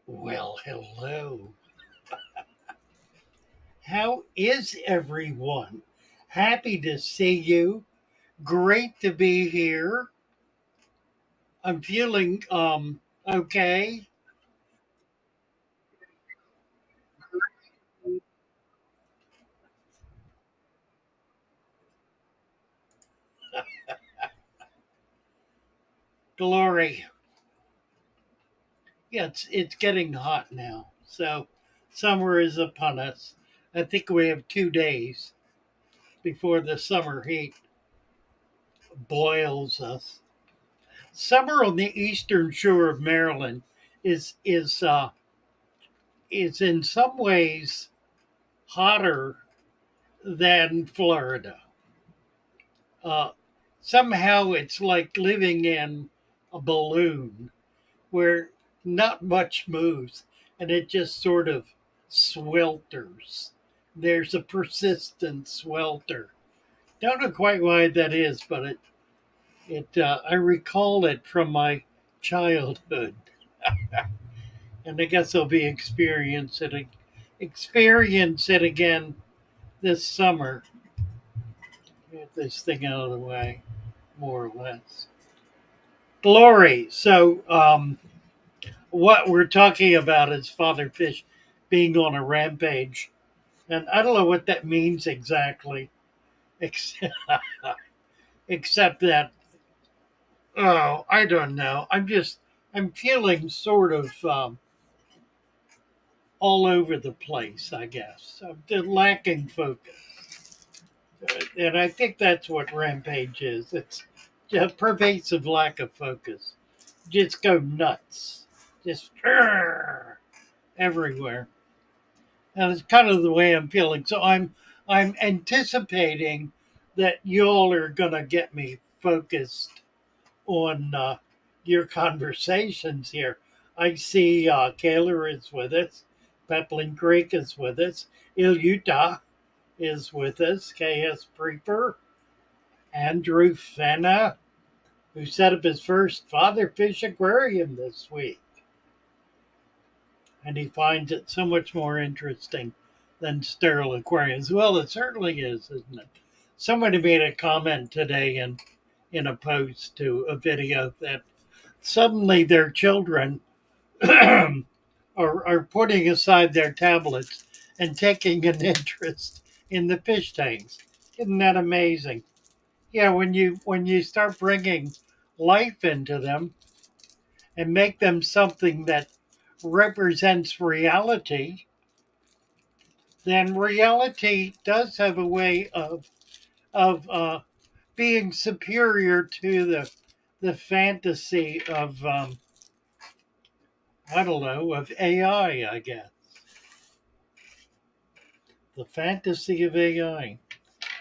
Well, hello. How is everyone? Happy to see you. Great to be here. I'm feeling okay. Glory. Yeah, it's getting hot now. So summer is upon us. I think we have 2 days before the summer heat boils us. Summer on the eastern shore of Maryland is in some ways hotter than Florida. Uh, Somehow it's like living in a balloon where not much moves and it just sort of swelters. There's a persistent swelter. Don't know quite why that is, but it I recall it from my childhood, and I guess I'll be experience it again this summer. Get this thing out of the way, more or less. Glory. So, what we're talking about is Father Fish being on a rampage. And I don't know what that means exactly, except, except that, oh, I don't know. I'm feeling sort of all over the place, I guess. I'm just lacking focus. And I think that's what Rampage is. It's just pervasive lack of focus. Just go nuts. Just everywhere. And it's kind of the way I'm feeling. So I'm anticipating that y'all are gonna get me focused on your conversations here. I see Kayla is with us, Peplin Creek is with us, Il Utah is with us, KS Preeper, Andrew Fenna, who set up his first Father Fish aquarium this week. And he finds it so much more interesting than sterile aquariums. Well, it certainly is, isn't it? Somebody made a comment today in a post to a video that suddenly their children are putting aside their tablets and taking an interest in the fish tanks. Isn't that amazing? Yeah, when you start bringing life into them and make them something that represents reality, then reality does have a way of being superior to the fantasy of I don't know, of AI. I guess the fantasy of AI.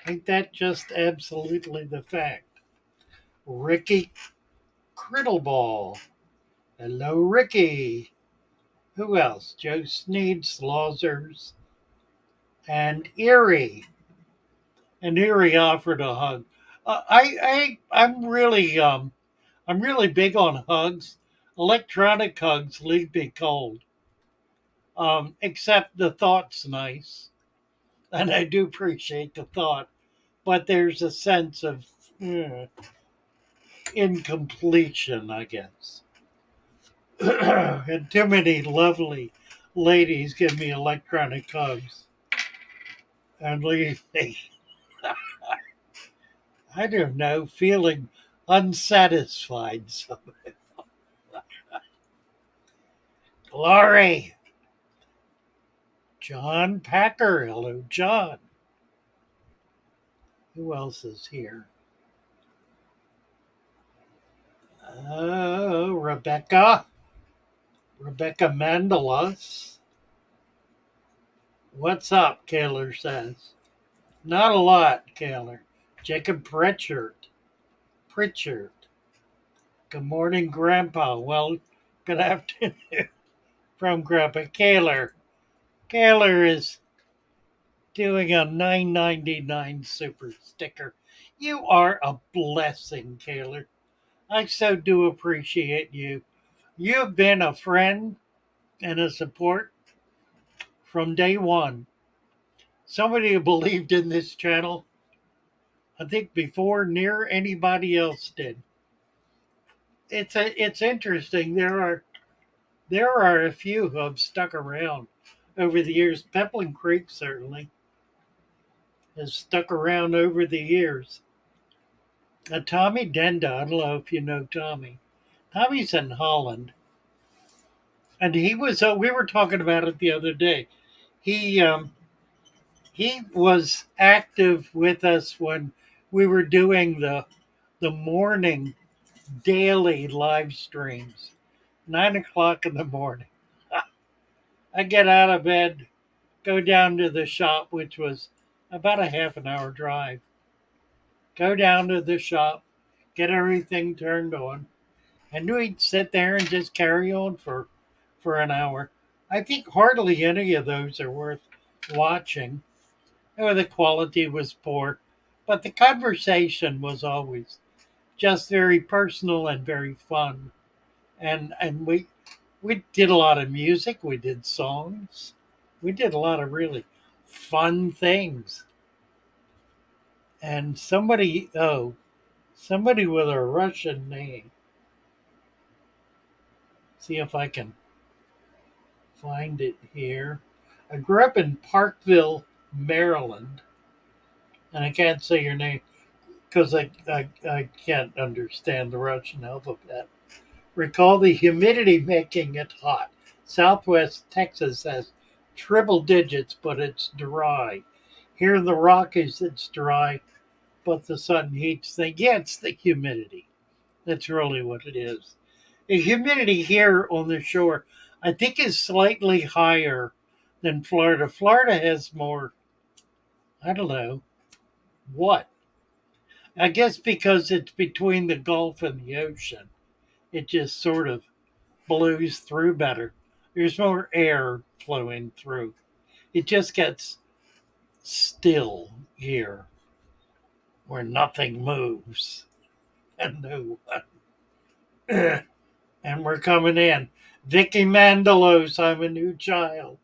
Ain't that just absolutely the fact? Ricky Criddleball. Hello, Ricky. Who else? Joe Sneed, Lausers, and Erie. And Erie offered a hug. I'm really big on hugs. Electronic hugs leave me cold. Except the thought's nice, and I do appreciate the thought, but there's a sense of incompletion, I guess. And too many lovely ladies give me electronic hugs and leave me, I don't know, feeling unsatisfied. So, Glory, John Packer. Hello, John. Who else is here? Rebecca. Rebecca Mandelas. What's up, Kaler says. Not a lot, Kaler. Jacob Pritchard. Pritchard. Good morning, Grandpa. Well, good afternoon from Grandpa Kaler. Kaler is doing a 9.99 super sticker. You are a blessing, Kaler. I so do appreciate you. You've been a friend and a support from day one. Somebody who believed in this channel, I think before near anybody else did. It's interesting. There are a few who have stuck around over the years. Peplin Creek certainly has stuck around over the years. Tommy Denda, I don't know if you know Tommy. Tommy's in Holland, and he was. We were talking about it the other day. He he was active with us when we were doing the morning daily live streams, 9 o'clock in the morning. I get out of bed, go down to the shop, which was about a half an hour drive. Go down to the shop, get everything turned on, and we'd sit there and just carry on for an hour. I think hardly any of those are worth watching. Or the quality was poor, but the conversation was always just very personal and very fun. And we did a lot of music. We did songs. We did a lot of really fun things. And somebody with a Russian name. See if I can find it here. I grew up in Parkville, Maryland, and I can't say your name because I can't understand the Russian alphabet. Recall the humidity making it hot. Southwest Texas has triple digits, but it's dry. Here in the Rockies, it's dry, but the sun heats things. Yeah, it's the humidity. That's really what it is. The humidity here on the shore, I think, is slightly higher than Florida. Florida has more, I don't know, what? I guess because it's between the Gulf and the ocean, it just sort of blows through better. There's more air flowing through. It just gets still here where nothing moves and no one. And we're coming in. Vicky Mandelos, I'm a new child.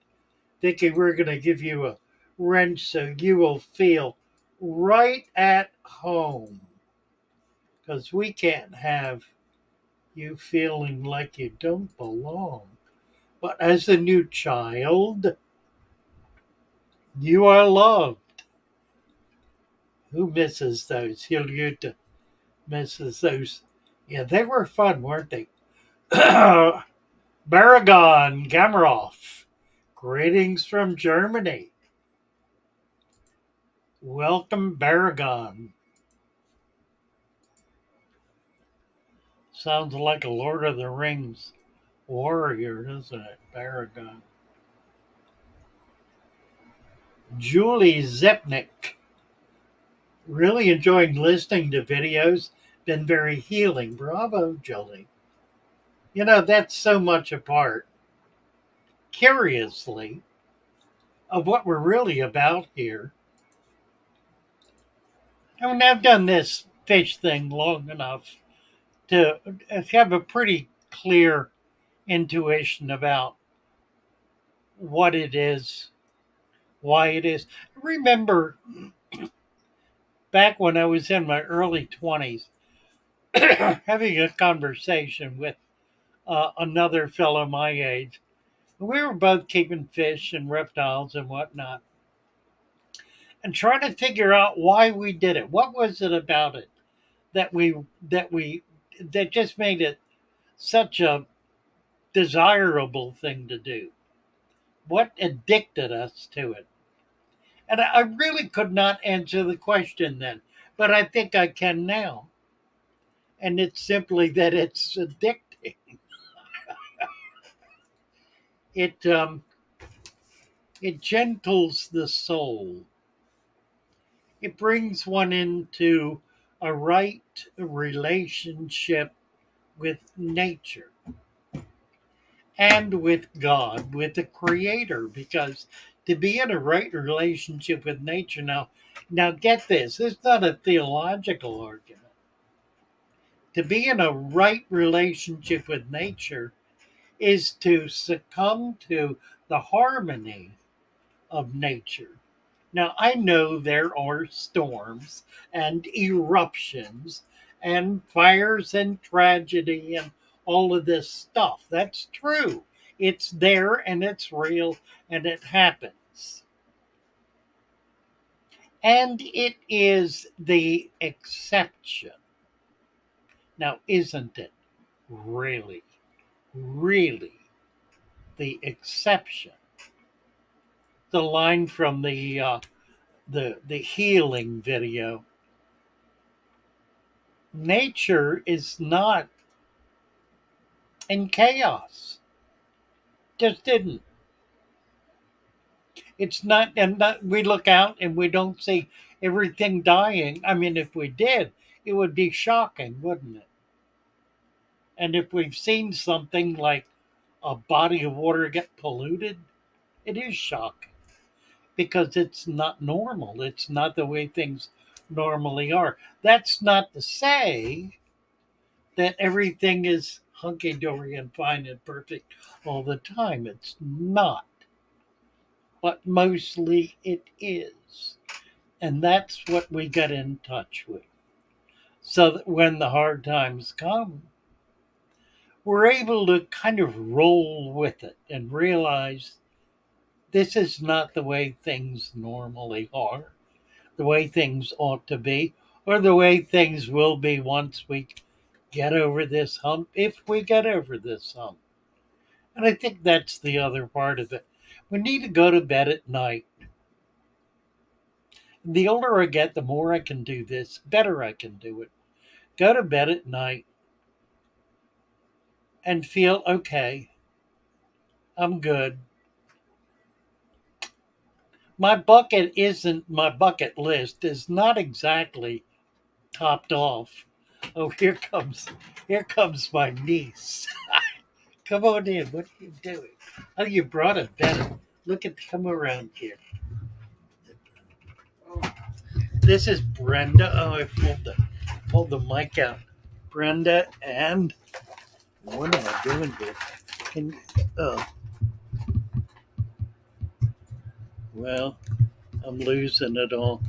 Vicky, we're going to give you a wrench so you will feel right at home. Because we can't have you feeling like you don't belong. But as a new child, you are loved. Who misses those? Hilyuta misses those. Yeah, they were fun, weren't they? Baragon Gamarov. Greetings from Germany. Welcome, Baragon. Sounds like a Lord of the Rings warrior, doesn't it? Baragon. Julie Zepnik. Really enjoying listening to videos. Been very healing. Bravo, Julie. You know, that's so much a part, curiously, of what we're really about here. I mean, I've done this fish thing long enough to have a pretty clear intuition about what it is, why it is. Remember back when I was in my early 20s, having a conversation with another fellow my age. We were both keeping fish and reptiles and whatnot, and trying to figure out why we did it. What was it about it that we that just made it such a desirable thing to do? What addicted us to it? And I really could not answer the question then, but I think I can now. And it's simply that it's addicting. It it gentles the soul. It brings one into a right relationship with nature and with God, with the Creator, because to be in a right relationship with nature now get this, it's not a theological argument. To be in a right relationship with nature is to succumb to the harmony of nature. Now, I know there are storms and eruptions and fires and tragedy and all of this stuff. That's true. It's there and it's real and it happens. And it is the exception. Now, isn't it really, really the exception? The line from the healing video. Nature is not in chaos. Just didn't. It's not, and that we look out and we don't see everything dying. I mean, if we did, it would be shocking, wouldn't it? And if we've seen something like a body of water get polluted, it is shocking because it's not normal. It's not the way things normally are. That's not to say that everything is hunky dory and fine and perfect all the time. It's not. But mostly it is. And that's what we get in touch with. So that when the hard times come, we're able to kind of roll with it and realize this is not the way things normally are, the way things ought to be, or the way things will be once we get over this hump, if we get over this hump. And I think that's the other part of it. We need to go to bed at night. The older I get, the more I can do this, better I can do it. Go to bed at night and feel okay. I'm good. My bucket list is not exactly topped off. Oh, here comes my niece. Come on in. What are you doing? Oh, you brought a betta. Come around here. This is Brenda. Oh, I pulled the mic out. Brenda and what am I doing here? Can well, I'm losing it all.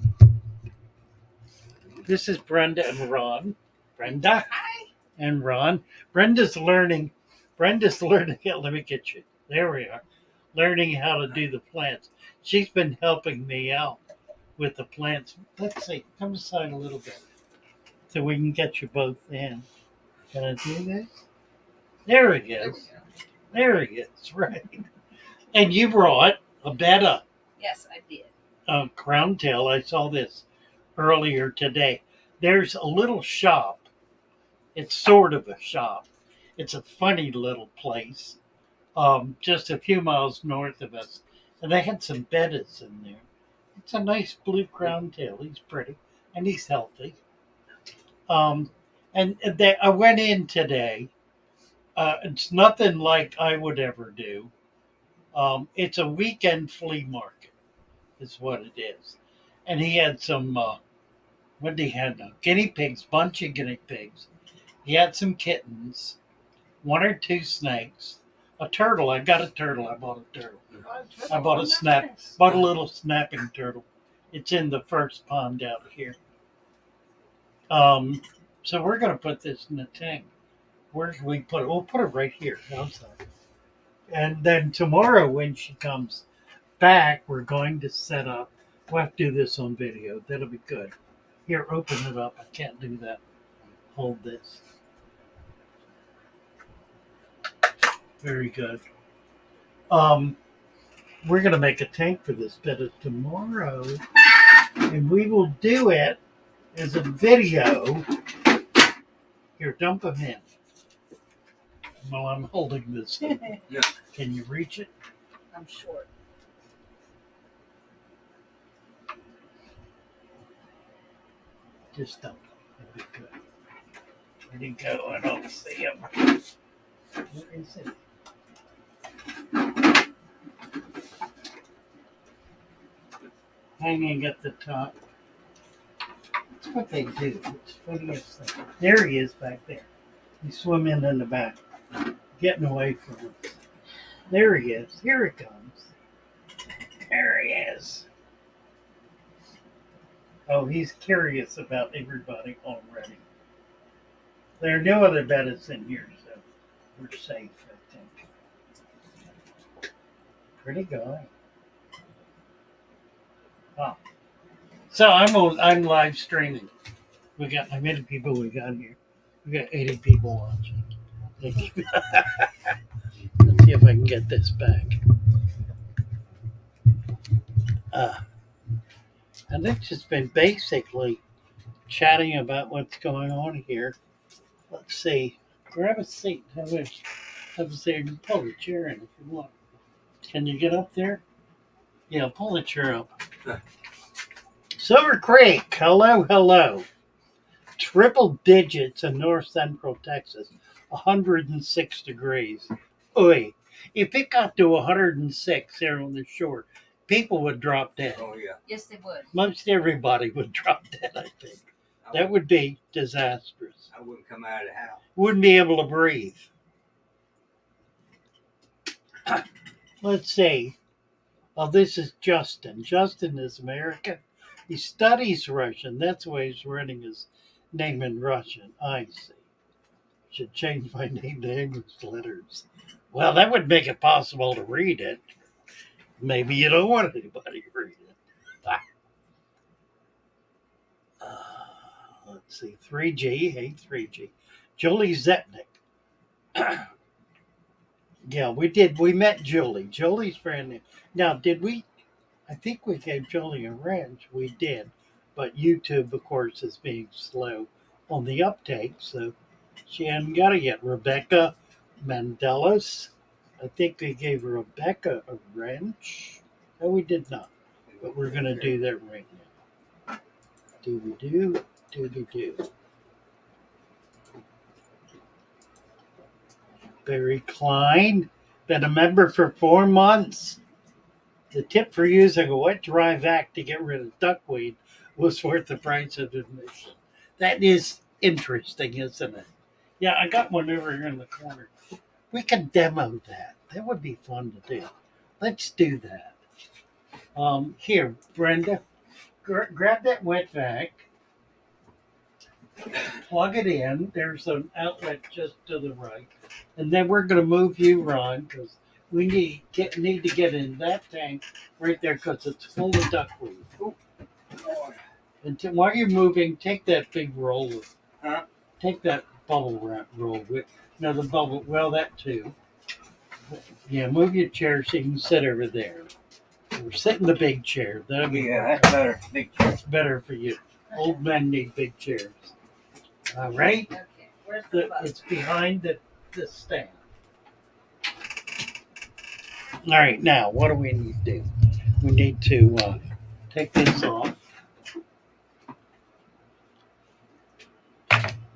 This is Brenda and Ron. Brenda. Hi. And Ron. Brenda's learning. Yeah, let me get you. There we are. Learning how to do the plants. She's been helping me out with the plants. Let's see. Come aside a little bit so we can get you both in. Can I do this? There he is. There he is. Right. And you brought a betta. Yes, I did. Crown tail. I saw this earlier today. There's a little shop. It's sort of a shop. It's a funny little place, just a few miles north of us. And they had some bettas in there. It's a nice blue crown tail. He's pretty and he's healthy. I went in today. It's nothing like I would ever do. It's a weekend flea market, is what it is. And he had some, what did he have now? Guinea pigs, bunch of guinea pigs. He had some kittens, one or two snakes, a turtle. I got a turtle. I bought a turtle. I bought bought a little snapping turtle. It's in the first pond out here. So we're going to put this in the tank. Where can we put it? We'll put it right here outside. And then tomorrow when she comes back, we're going to set up. We'll have to do this on video. That'll be good. Here, open it up. I can't do that. Hold this. Very good. We're going to make a tank for this betta tomorrow. And we will do it as a video. Here, dump them in. While I'm holding this. Yeah. Can you reach it? I'm short. Just dump them. That'd be good. Where'd he go? I don't see him. Where is it? Hanging at the top. That's what they do. It's funniest thing. There he is back there. He's swimming in the back. getting away from us. There he is. Here he comes. There he is. Oh, he's curious about everybody already. There are no other bettas in here, so we're safe, I think. Pretty guy. Oh. So I'm live streaming. We got how many people we got here? We got 80 people watching. Thank you. Let's see if I can get this back. And it's just been basically chatting about what's going on here. Let's see. Grab a seat. Have a seat. Pull the chair in if you want. Can you get up there? Yeah, pull the chair up. Silver Creek. Hello, hello. Triple digits in north central Texas. 106 degrees. Oi. If it got to 106 here on the shore, people would drop dead. Oh yeah. Yes, they would. Most everybody would drop dead, I think. That would be disastrous. I wouldn't come out of the house. Wouldn't be able to breathe. Let's see. Oh, this is Justin. Justin is American. He studies Russian. That's why he's writing his name in Russian. I see. Should change my name to English letters. Well, that would make it possible to read it. Maybe you don't want anybody to read it. Let's see. 3G. Hey, 3G. Julie Zetnick. Yeah, we did. We met Julie. Julie's brand new. Now, did we? I think we gave Julie a wrench. We did. But YouTube, of course, is being slow on the uptake, so she hadn't got it yet. Rebecca Mandelas. I think we gave Rebecca a wrench. No, we did not. But we're going to do that right now. Do-we-do, do-do-do. Barry Klein, been a member for 4 months. The tip for using a wet dry vac to get rid of duckweed was worth the price of admission. That is interesting, isn't it? Yeah, I got one over here in the corner. We can demo that. That would be fun to do. Let's do that. Here, Brenda, grab that wet vac, plug it in. There's an outlet just to the right. And then we're going to move you, Ron, because we need to get in that tank right there because it's full of duckweed. Ooh. And while you're moving, take that big roll. Huh? Take that bubble wrap roll with. No, the bubble. Well, that too. Yeah, move your chair so you can sit over there. Or sit in the big chair. That'll be that's better. Big chair. better for you. Old men need big chairs. All right. Okay. Where's the bus? It's behind the stand. All right, now what do we need to do? We need to take this off.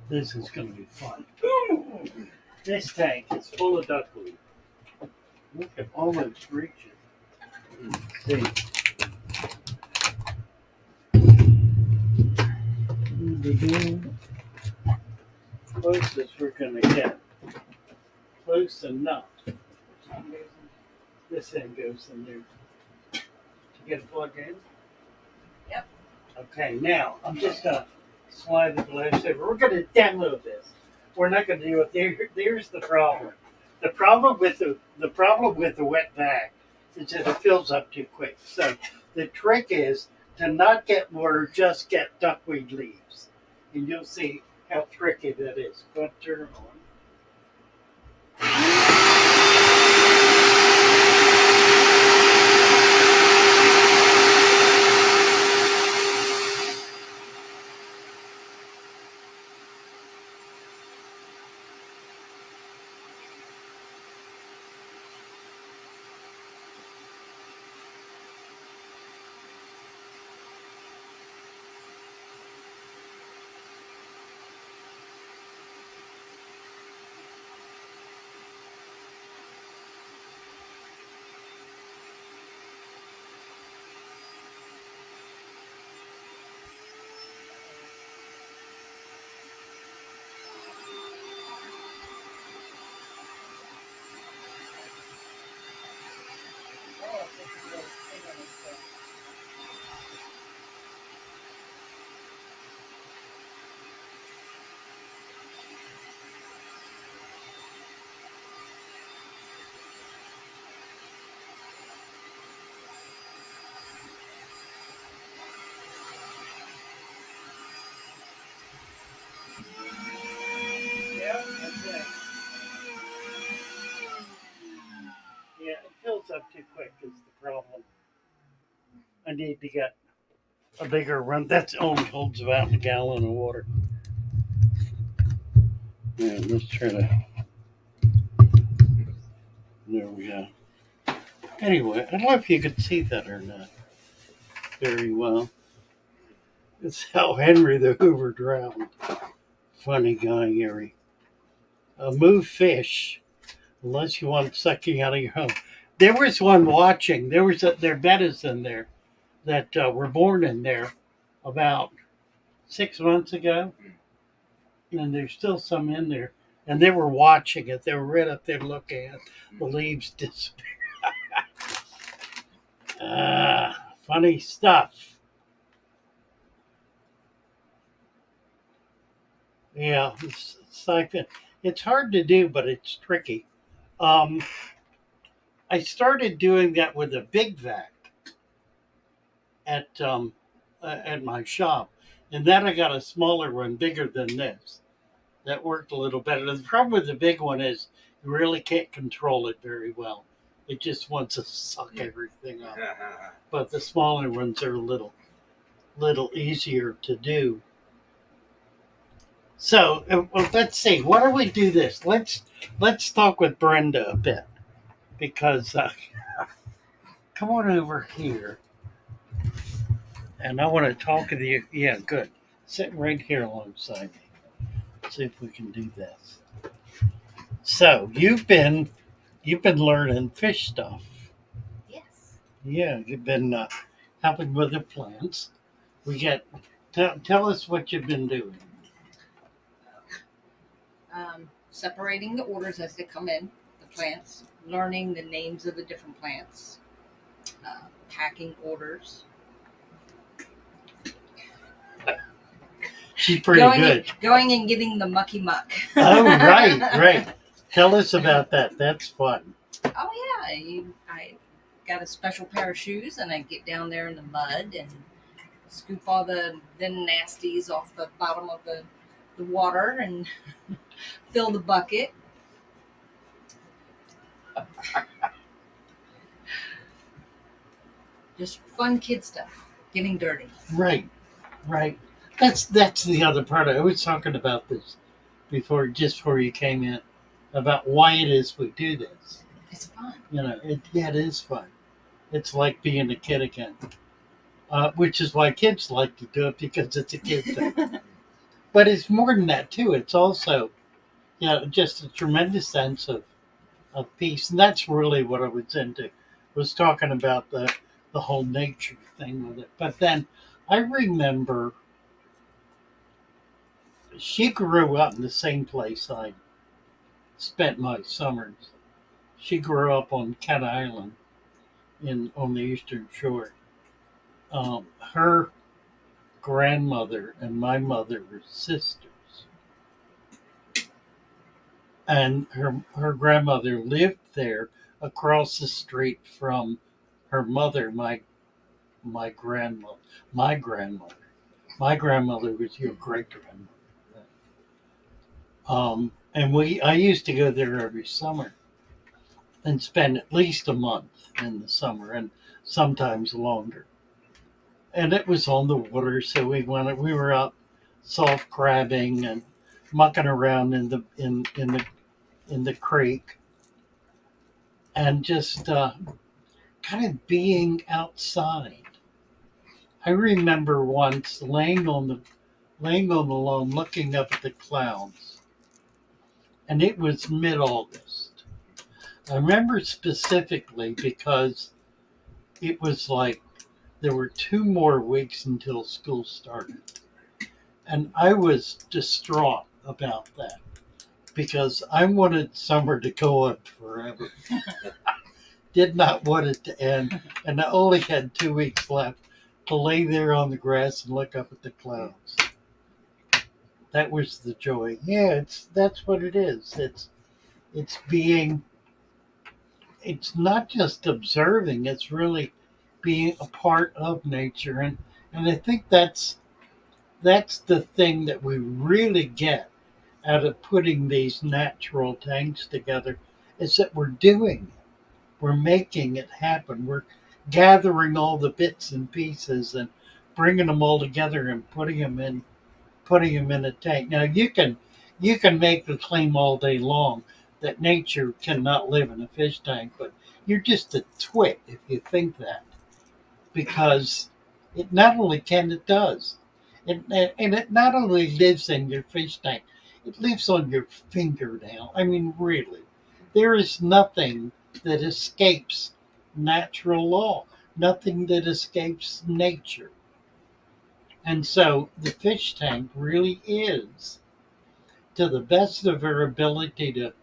This is going to be fun. This tank is full of duckweed. We can almost reach it. Let's see. Closest we're going to get. Close enough. This end goes in there. To get it plugged in? Yep. Okay, now I'm just going to slide the glass over. We're going to demo this. We're not going to do it. There's the problem. The problem with the wet vac is that it fills up too quick. So the trick is to not get water, just get duckweed leaves. And you'll see how tricky that is. Go ahead, turn it on. Yeah, that's it. Yeah, it fills up too quick is the problem. I need to get a bigger run. That's only holds about a gallon of water. Yeah, let's try to. There we go. Anyway, I don't know if you could see that or not very well. It's how Henry the Hoover drowned. Funny guy, Gary. Move fish unless you want sucking out of your home. There was one watching. There bettas in there that were born in there about 6 months ago, and there's still some in there. And they were watching it. They were right up there looking at the leaves disappear. Funny stuff. Yeah, it's like that. It's hard to do, but it's tricky. Um, I started doing that with a big vac at my shop, and then I got a smaller one, bigger than this. That worked a little better. The problem with the big one is you really can't control it very well. It just wants to suck everything up. But the smaller ones are a little easier to do. So well, let's see. Why don't we do this? Let's talk with Brenda a bit because come on over here, and I want to talk with you. Yeah, good. Sitting right here alongside me. See if we can do this. So you've been learning fish stuff. Yes. Yeah, you've been helping with the plants. We get tell us what you've been doing. Separating the orders as they come in, the plants, learning the names of the different plants, packing orders. She's pretty good. Going and getting the mucky muck. Oh, right. Tell us about that. That's fun. Oh yeah, I got a special pair of shoes, and I get down there in the mud and scoop all the nasties off the bottom of the water and fill the bucket. Just fun kid stuff. Getting dirty. Right. That's the other part. I was talking about this before you came in, about why it is we do this. It's fun. It is fun. It's like being a kid again, which is why kids like to do it because it's a kid thing. But it's more than that too. It's also, just a tremendous sense of peace, and that's really what I was into. Was talking about the whole nature thing with it. But then I remember she grew up in the same place I spent my summers. She grew up on Cat Island on the Eastern Shore. Her grandmother and my mother were sisters, and her grandmother lived there across the street from her mother, my grandmother. My grandmother. My grandmother was your great grandmother. And I used to go there every summer and spend at least a month in the summer and sometimes longer. And it was on the water, so we were out soft crabbing and mucking around in the creek and just kind of being outside. I remember once laying on the lawn looking up at the clouds, and it was mid-August. I remember specifically because it was like there were 2 more weeks until school started, and I was distraught about that because I wanted summer to go on forever. did not want it to end, and I only had 2 weeks left to lay there on the grass and look up at the clouds. That was the joy. Yeah, that's what it is. It's being. It's not just observing. It's really being a part of nature, and I think that's the thing that we really get out of putting these natural tanks together is that we're doing it. We're making it happen. We're gathering all the bits and pieces and bringing them all together and putting them in a tank. Now you can make the claim all day long that nature cannot live in a fish tank, but you're just a twit if you think that, because it not only can, it does. And it not only lives in your fish tank, it lives on your fingernail. I mean, really, there is nothing that escapes natural law, nothing that escapes nature. And so the fish tank really is, to the best of her ability to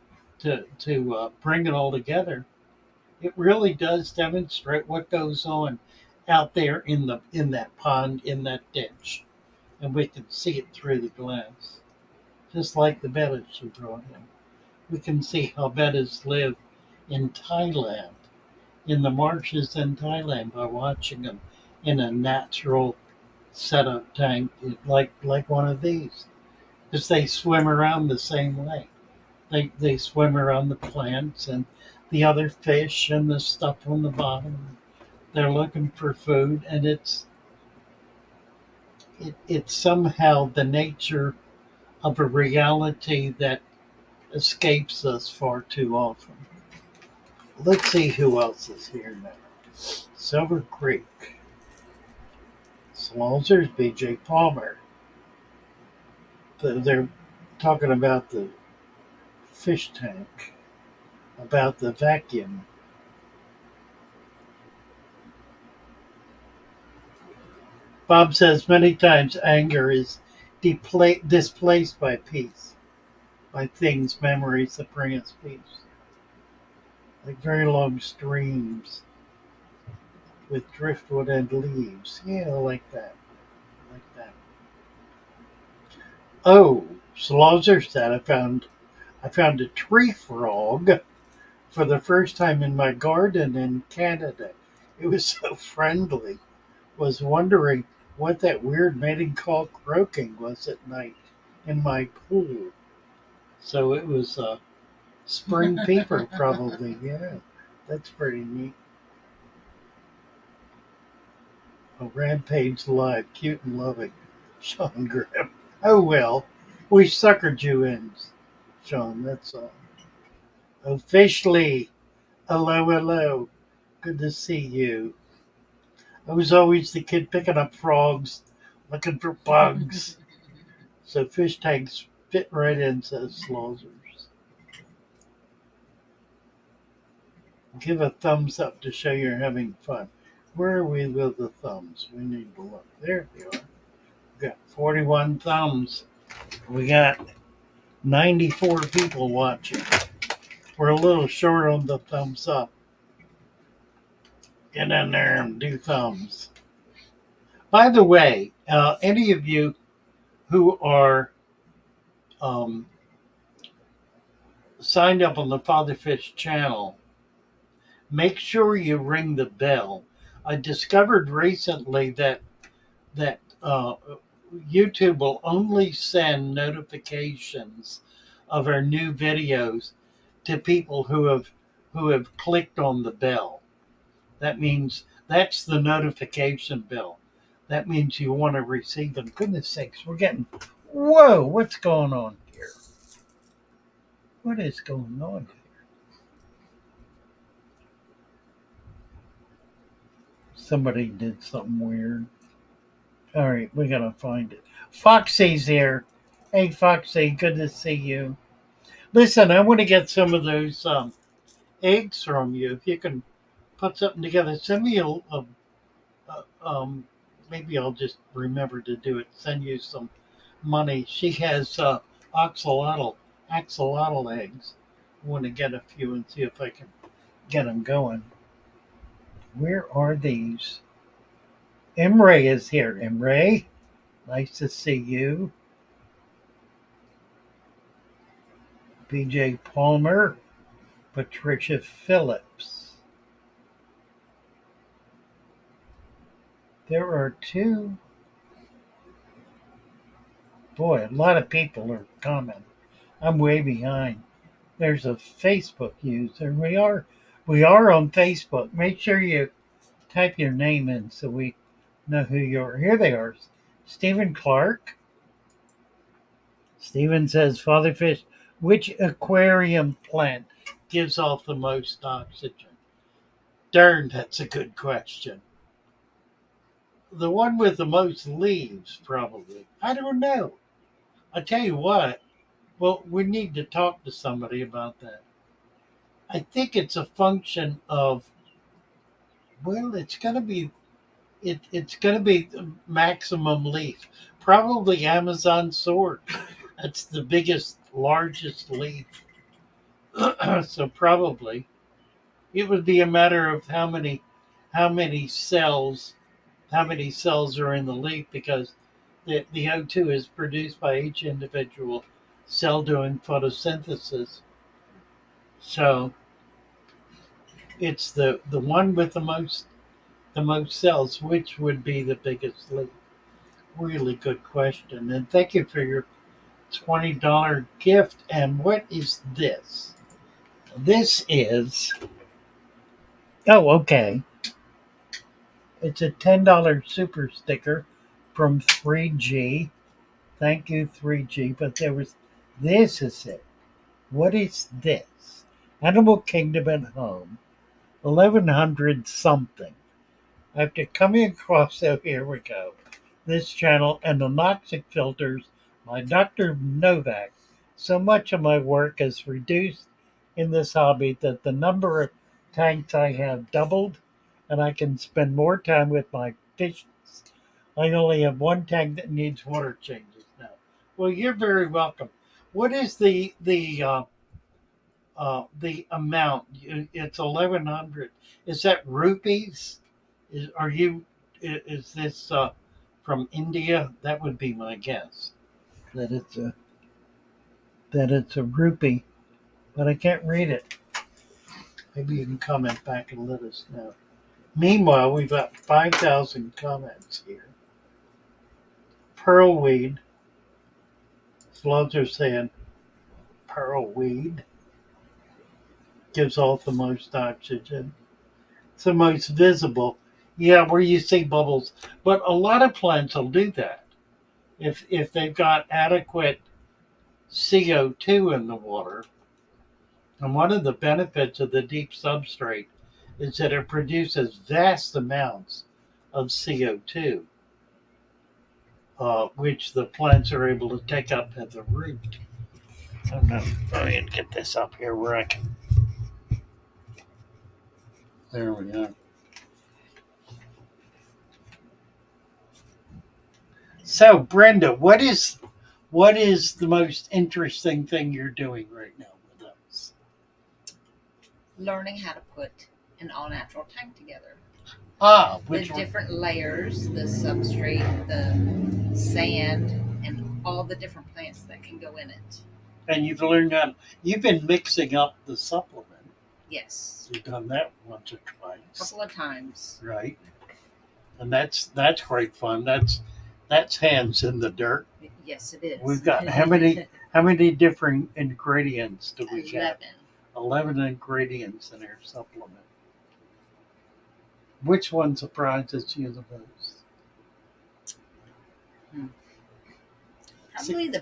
bring it all together, it really does demonstrate what goes on out there in that pond, in that ditch, and we can see it through the glass, just like the bettas she brought in. We can see how bettas live in Thailand, in the marshes in Thailand, by watching them in a natural setup tank like one of these, because they swim around the same way. They swim around the plants and the other fish and the stuff on the bottom. They're looking for food, and it's somehow the nature of a reality that escapes us far too often. Let's see who else is here now. Silver Creek, Slaughter's, B.J. Palmer. They're talking about the fish tank, about the vacuum. Bob says many times anger is displaced by peace, by things, memories that bring us peace. Like very long streams with driftwood and leaves. Yeah, I like that. I like that. Oh, Slaughter said I found a tree frog for the first time in my garden in Canada. It was so friendly. Was wondering what that weird mating call croaking was at night in my pool. So it was spring peeper, probably. Yeah, that's pretty neat. A Rampage live, cute and loving. Sean Graham. Oh well, we suckered you in, Sean. That's all. Officially, hello, hello. Good to see you. I was always the kid picking up frogs, looking for bugs. So fish tanks fit right in, says Slaughters. Give a thumbs up to show you're having fun. Where are we with the thumbs? We need to look. There we are. We got 41 thumbs. We got 94 people watching. We're a little short on the thumbs up. Get in there and do thumbs. By the way, any of you who are um, signed up on the Fatherfish channel, make sure you ring the bell. I discovered recently that YouTube will only send notifications of our new videos to people who have clicked on the bell. That means that's the notification bell. That means you want to receive them. Goodness sakes, we're getting. Whoa, what's going on here? What is going on here? Somebody did something weird. All right, we gotta find it. Foxy's here. Hey, Foxy, good to see you. Listen, I want to get some of those eggs from you. If you can put something together, send me maybe I'll just remember to do it. Send you some money. She has axolotl eggs. I want to get a few and see if I can get them going. Where are these? Imre is here. Imre, nice to see you. BJ Palmer, Patricia Phillips. There are two. Boy, a lot of people are commenting. I'm way behind. There's a Facebook user. We are on Facebook. Make sure you type your name in so we know who you are. Here they are. Stephen Clark. Stephen says, Father Fish, which aquarium plant gives off the most oxygen? Darn, that's a good question. The one with the most leaves, probably. I don't know. I tell you what, well, we need to talk to somebody about that. I think it's a function of, well, it's gonna be the maximum leaf. Probably Amazon sword. That's the biggest, largest leaf. So probably it would be a matter of how many cells how many cells are in the leaf, because the O2 is produced by each individual cell doing photosynthesis. So it's the one with the most cells, which would be the biggest leaf. Really good question. And thank you for your $20 gift. And what is this? This is, oh, okay. It's a $10 super sticker from 3G. Thank you, 3G. But this is it. What is this? Animal Kingdom at Home, 1100 something. After coming across, so here we go, this channel and the anoxic filters by Dr. Novak, so much of my work has reduced in this hobby that the number of tanks I have doubled, and I can spend more time with my fish. I only have one tank that needs water changes now. Well, you're very welcome. What is the amount? It's 1100. Is that rupees? Is this from India? That would be my guess. That it's a rupee, but I can't read it. Maybe you can comment back and let us know. Meanwhile, we've got 5,000 comments here. Pearlweed. Slugs are saying pearlweed gives off the most oxygen. It's the most visible. Yeah, where you see bubbles. But a lot of plants will do that. If they've got adequate CO2 in the water. And one of the benefits of the deep substrate is that it produces vast amounts of CO2, which the plants are able to take up at the root. Oh no, I need to get this up here where I can. There we go. So, Brenda, what is the most interesting thing you're doing right now with us? Learning how to put an all natural tank together. The With different layers, the substrate, the sand, and all the different plants that can go in it. And you've learned how. You've been mixing up the supplement. Yes. You've done that once or twice. A couple of times. Right. And that's great fun. That's hands in the dirt. Yes, it is. We've got how many different ingredients do we have? 11 ingredients in our supplement. Which one surprises you the most? Probably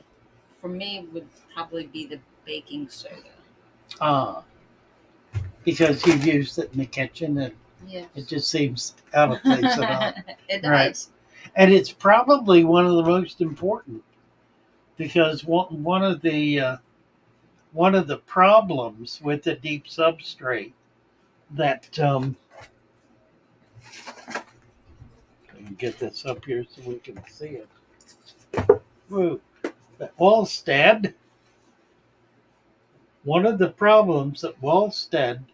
for me would probably be the baking soda. Because you've used it in the kitchen and yes. It just seems out of place at all. It does. Right. And it's probably one of the most important, because one of the problems with the deep substrate that I can get this up here so we can see it. Woo. That Wallstead. One of the problems that Wallstead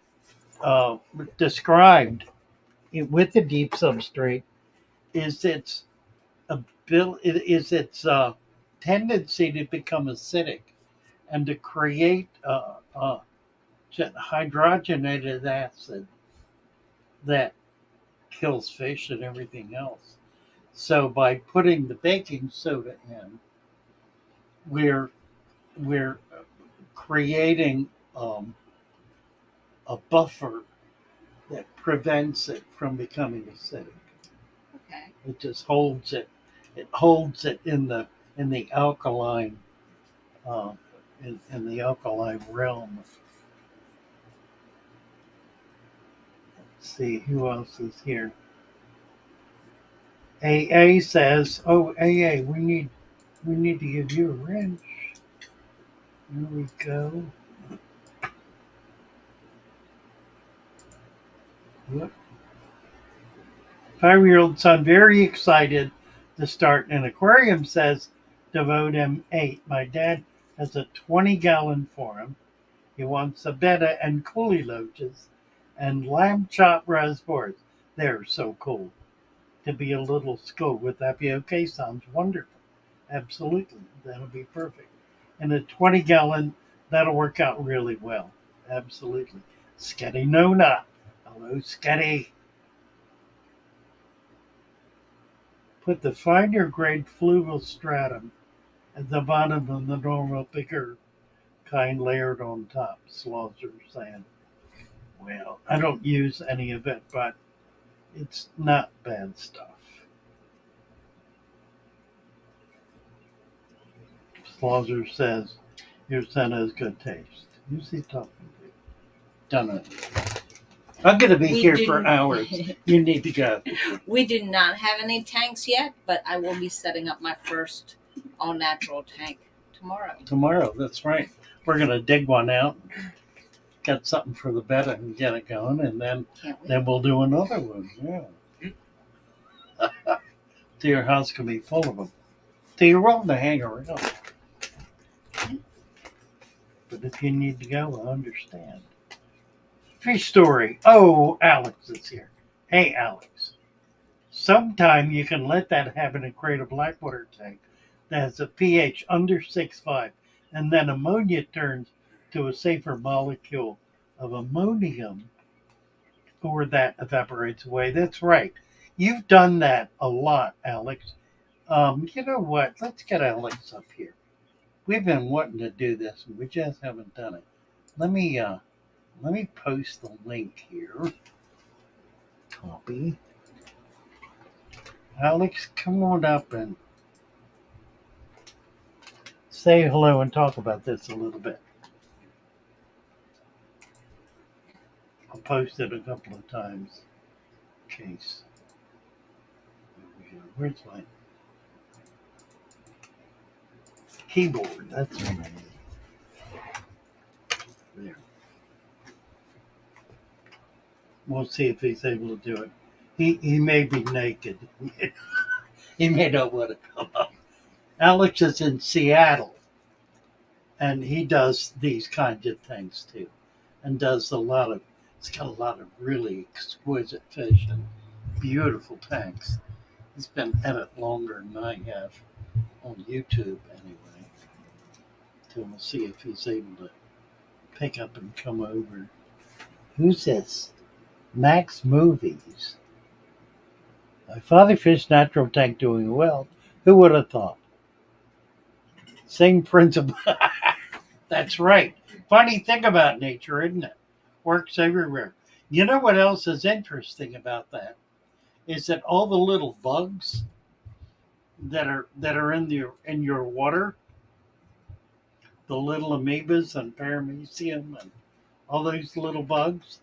described with the deep substrate is its tendency to become acidic and to create hydrogenated acid that kills fish and everything else. So by putting the baking soda in, we're we're creating a buffer that prevents it from becoming acidic. Okay. It just holds it. It holds it in the alkaline uh, in the alkaline realm. Let's see who else is here. AA says, "Oh, AA, we need to give you a wrench." Here we go. Whoop. 5-year-old son very excited to start an aquarium says devote him 8. My dad has a 20-gallon for him. He wants a betta and coolie loaches and lamb chop raspberries. They're so cool. To be a little school. Would that be okay? Sounds wonderful. Absolutely. That'll be perfect. And a 20-gallon, that'll work out really well. Absolutely. Sketty no not. Hello, Sketty. Put the finer grade fluval stratum at the bottom of the normal bigger kind layered on top. Slaughter sand. Well, I don't use any of it, but it's not bad stuff. Slaughter says your son has good taste. Who's he talking to? Don't know. I'm going to be here for hours. You need to go. We do not have any tanks yet, but I will be setting up my first all natural tank tomorrow. Tomorrow, that's right. We're going to dig one out, get something for the betta and get it going, and then we'll do another one. Yeah. So your house can be full of them. So you're willing to hang around. But if you need to go, I understand. Fish story. Oh, Alex is here. Hey, Alex. Sometime you can let that happen and create a blackwater tank that has a pH under 6.5, and then ammonia turns to a safer molecule of ammonium, or that evaporates away. That's right. You've done that a lot, Alex. You know what? Let's get Alex up here. We've been wanting to do this, and we just haven't done it. Let me post the link here. Copy. Alex, come on up and say hello and talk about this a little bit. I'll post it a couple of times. Case. Where's my keyboard? That's what I need. There. We'll see if he's able to do it. He may be naked. He may not want to come up. Alex is in Seattle, and he does these kinds of things too, and does it's got a lot of really exquisite fish and beautiful tanks. He's been at it longer than I have on YouTube anyway. So we'll see if he's able to pick up and come over. Who's this? Max Movies. My father fished natural tank doing well. Who would have thought? Same principle. That's right. Funny thing about nature, isn't it? Works everywhere. You know what else is interesting about that? Is that all the little bugs that are in your water, the little amoebas and paramecium and all those little bugs,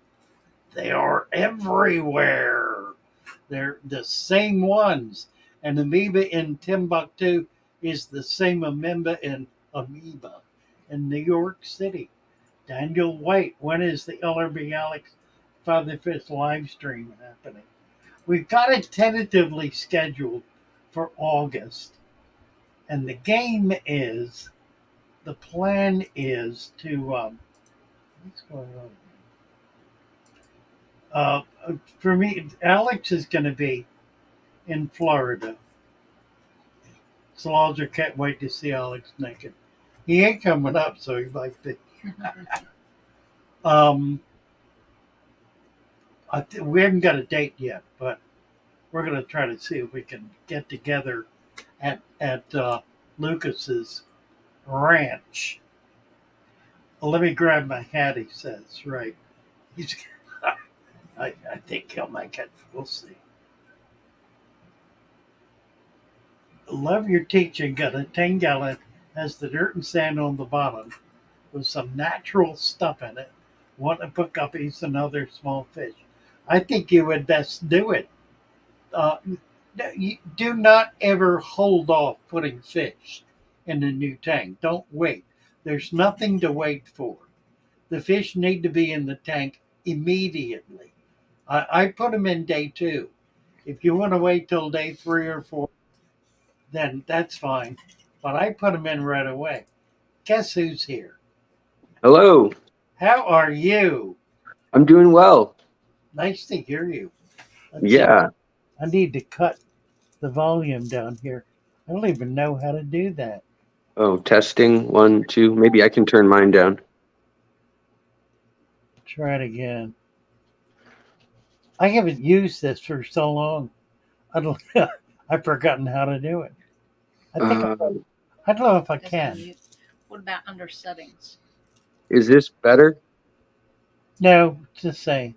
they are everywhere. They're the same ones. An amoeba in Timbuktu is the same amoeba in New York City. Daniel White, when is the LRB Alex Father Fish live stream happening? We've got it tentatively scheduled for August. And the plan is to, what's going on? For me, Alex is going to be in Florida. Salzer can't wait to see Alex naked. He ain't coming up, so he might be. Um, we haven't got a date yet, but we're going to try to see if we can get together at Lucas's ranch. Well, let me grab my hat. He says, right. He's. I think he'll make it. We'll see. Love your teaching. Got a 10-gallon. Has the dirt and sand on the bottom with some natural stuff in it. Want to put guppies and other small fish. I think you would best do it. Uh, do not ever hold off putting fish in the new tank. Don't wait. There's nothing to wait for. The fish need to be in the tank immediately. I put them in day 2. If you want to wait till day 3 or 4, then that's fine. But I put them in right away. Guess who's here? Hello, How are you? I'm doing well. Nice to hear you. Let's see. Yeah. I need to cut the volume down here. I don't even know how to do that. Oh, testing 1, 2. Maybe I can turn mine down. Try it again. I haven't used this for so long. I don't. I've forgotten how to do it. I think Uh, I don't know if I Just can. unmute. What about under settings? is this better? No, it's the same.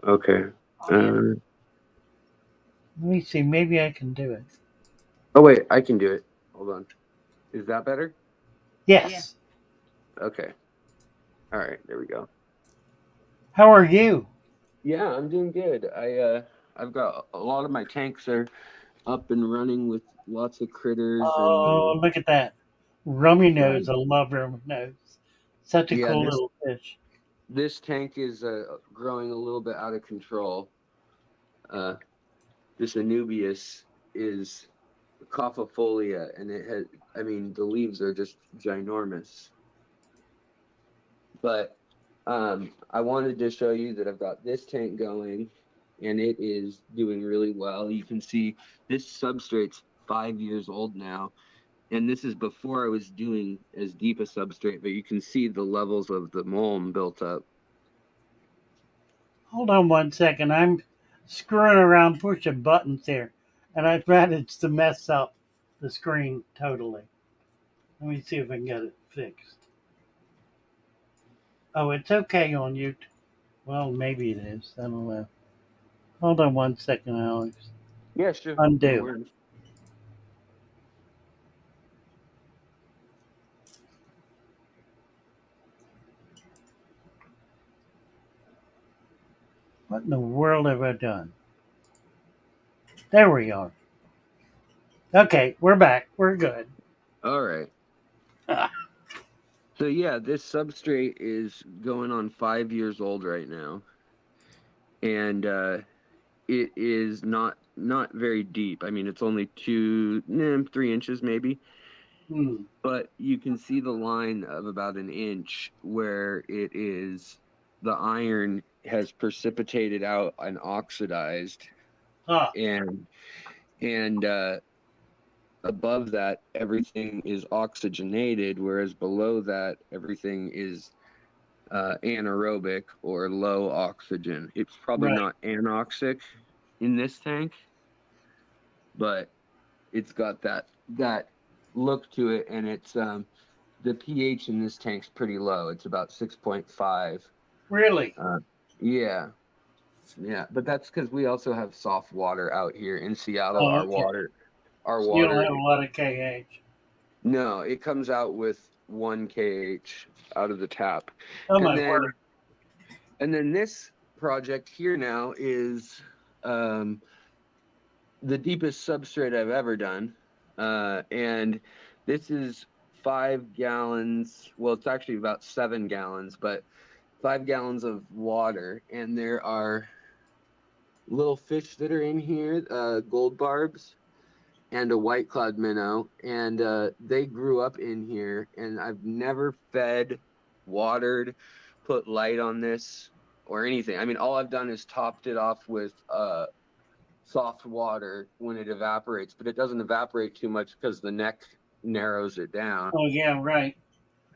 Okay. Audio? Let me see. Maybe I can do it. Oh wait, I can do it. Hold on. Is that better? Yes. Okay. All right. There we go. How are you? Yeah, I'm doing good. I've got a lot of my tanks are up and running with lots of critters Oh, and look at that. Rummy yeah, nose. I love rummy nose. Such a yeah. cool This little fish. this tank is growing a little bit out of control. Uh, this Anubius is cophifolia, and it has, I mean, the leaves are just ginormous. But I wanted to show you that I've got this tank going, and it is doing really well. You can see this substrate's 5 years old now, and this is before I was doing as deep a substrate, but you can see the levels of the mulm built up. Hold on 1 second. I'm screwing around pushing buttons here, and I've managed to mess up the screen totally. Let me see if I can get it fixed. Oh, it's okay on YouTube. Well, maybe it is. I don't know. Hold on 1 second, Alex. Yeah, sure. No Undo. worries. What in the world have I done? There we are. Okay, we're back. We're good. All right. So yeah, this substrate is going on 5 years old right now, and it is not very deep. I mean, it's only 3 inches maybe, Hmm. but you can see the line of about an inch where it is the iron has precipitated out and oxidized, Huh. and above that everything is oxygenated, whereas below that everything is anaerobic or low oxygen. It's probably Right. not anoxic in this tank, but it's got that look to it, and it's the pH in this tank's pretty low. It's about 6.5. Really? Yeah, yeah, but that's because we also have soft water out here in Seattle. Oh, Our okay. water, our So you don't water. have a lot of KH. No, it comes out with 1 kH out of the tap, Oh and my then word. this project here now is um, the deepest substrate I've ever done. And this is 5 gallons. Well, it's actually about 7 gallons, but 5 gallons of water. And there are little fish that are in here, gold barbs and a white cloud minnow. And they grew up in here. And I've never fed, watered, put light on this or anything. I mean, all I've done is topped it off with soft water when it evaporates, but it doesn't evaporate too much because the neck narrows it down. Oh yeah, right.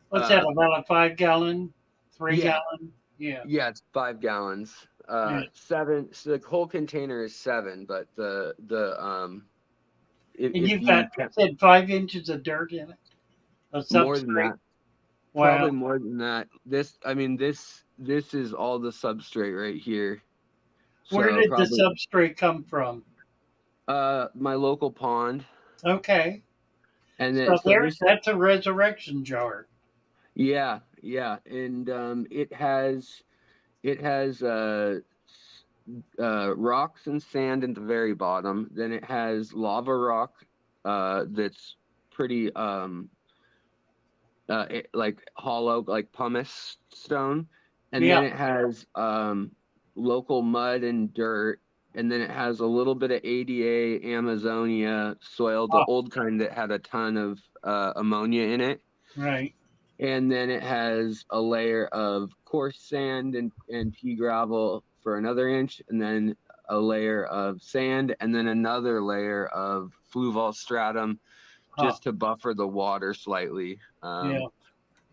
What's that? About a 5 gallon, three Yeah, gallon? Yeah, yeah, it's 5 gallons. yeah. Seven. So the whole container is 7, but And if you've you got said 5 inches of dirt in it, a more than substrate. that, Wow. probably more than that. This is all the substrate right here. Where So did the probably substrate come from? my local pond, Okay, and then so so there's this that's a resurrection jar. yeah, and it has rocks and sand at the very bottom. Then it has lava rock that's pretty like hollow, like pumice stone, and Yeah. then it has local mud and dirt, and then it has a little bit of ADA Amazonia soil, the Oh, old kind that had a ton of ammonia in it. right. And then it has a layer of coarse sand and pea gravel for another inch, and then a layer of sand, and then another layer of fluval stratum Huh. just to buffer the water slightly, Yeah.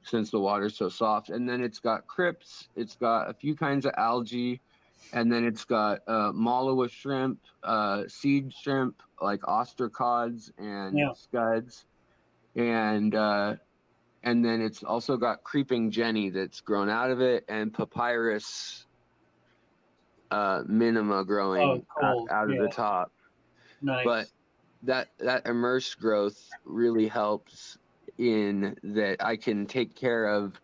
since the water's so soft. And then it's got crypts, it's got a few kinds of algae, and then it's got malawa shrimp, seed shrimp like ostracods and Yeah. scuds, and then it's also got creeping jenny that's grown out of it, and papyrus minima Oh, growing cool. out of the Yeah. top. But Nice. that immersed growth really helps in that I can take care of.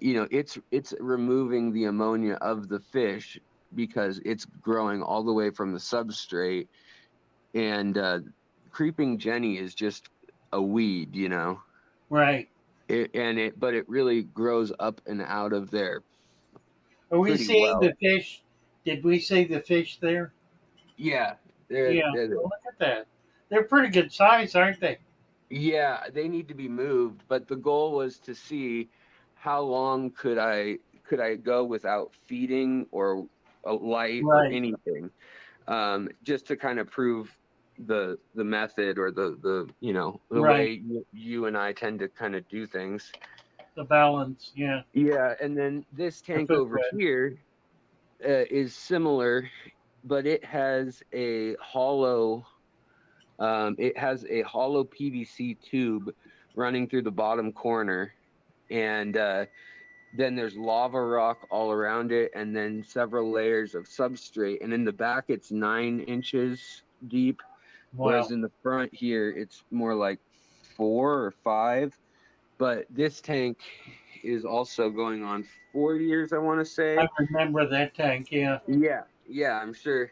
It's removing the ammonia of the fish because it's growing all the way from the substrate, and creeping jenny is just a weed, Right. but it really grows up and out of there Are we pretty seeing well. the fish? Did we see the fish there? Yeah, Yeah. Well, look at that. They're pretty good size, aren't they? yeah, they need to be moved, but the goal was to see how long could I go without feeding or a light or Right. anything, just to kind of prove the method, or the Right. way you and I tend to kind of do things. The balance. Yeah. Yeah, and then this The tank food over web. here is similar, but it has a hollow PVC tube running through the bottom corner, and then there's lava rock all around it, and then several layers of substrate. And in the back, it's 9 inches deep, whereas Wow. in the front here, it's more like 4 or 5. But this tank is also going on 4 years, I want to I say. remember that tank. Yeah. Yeah, I'm sure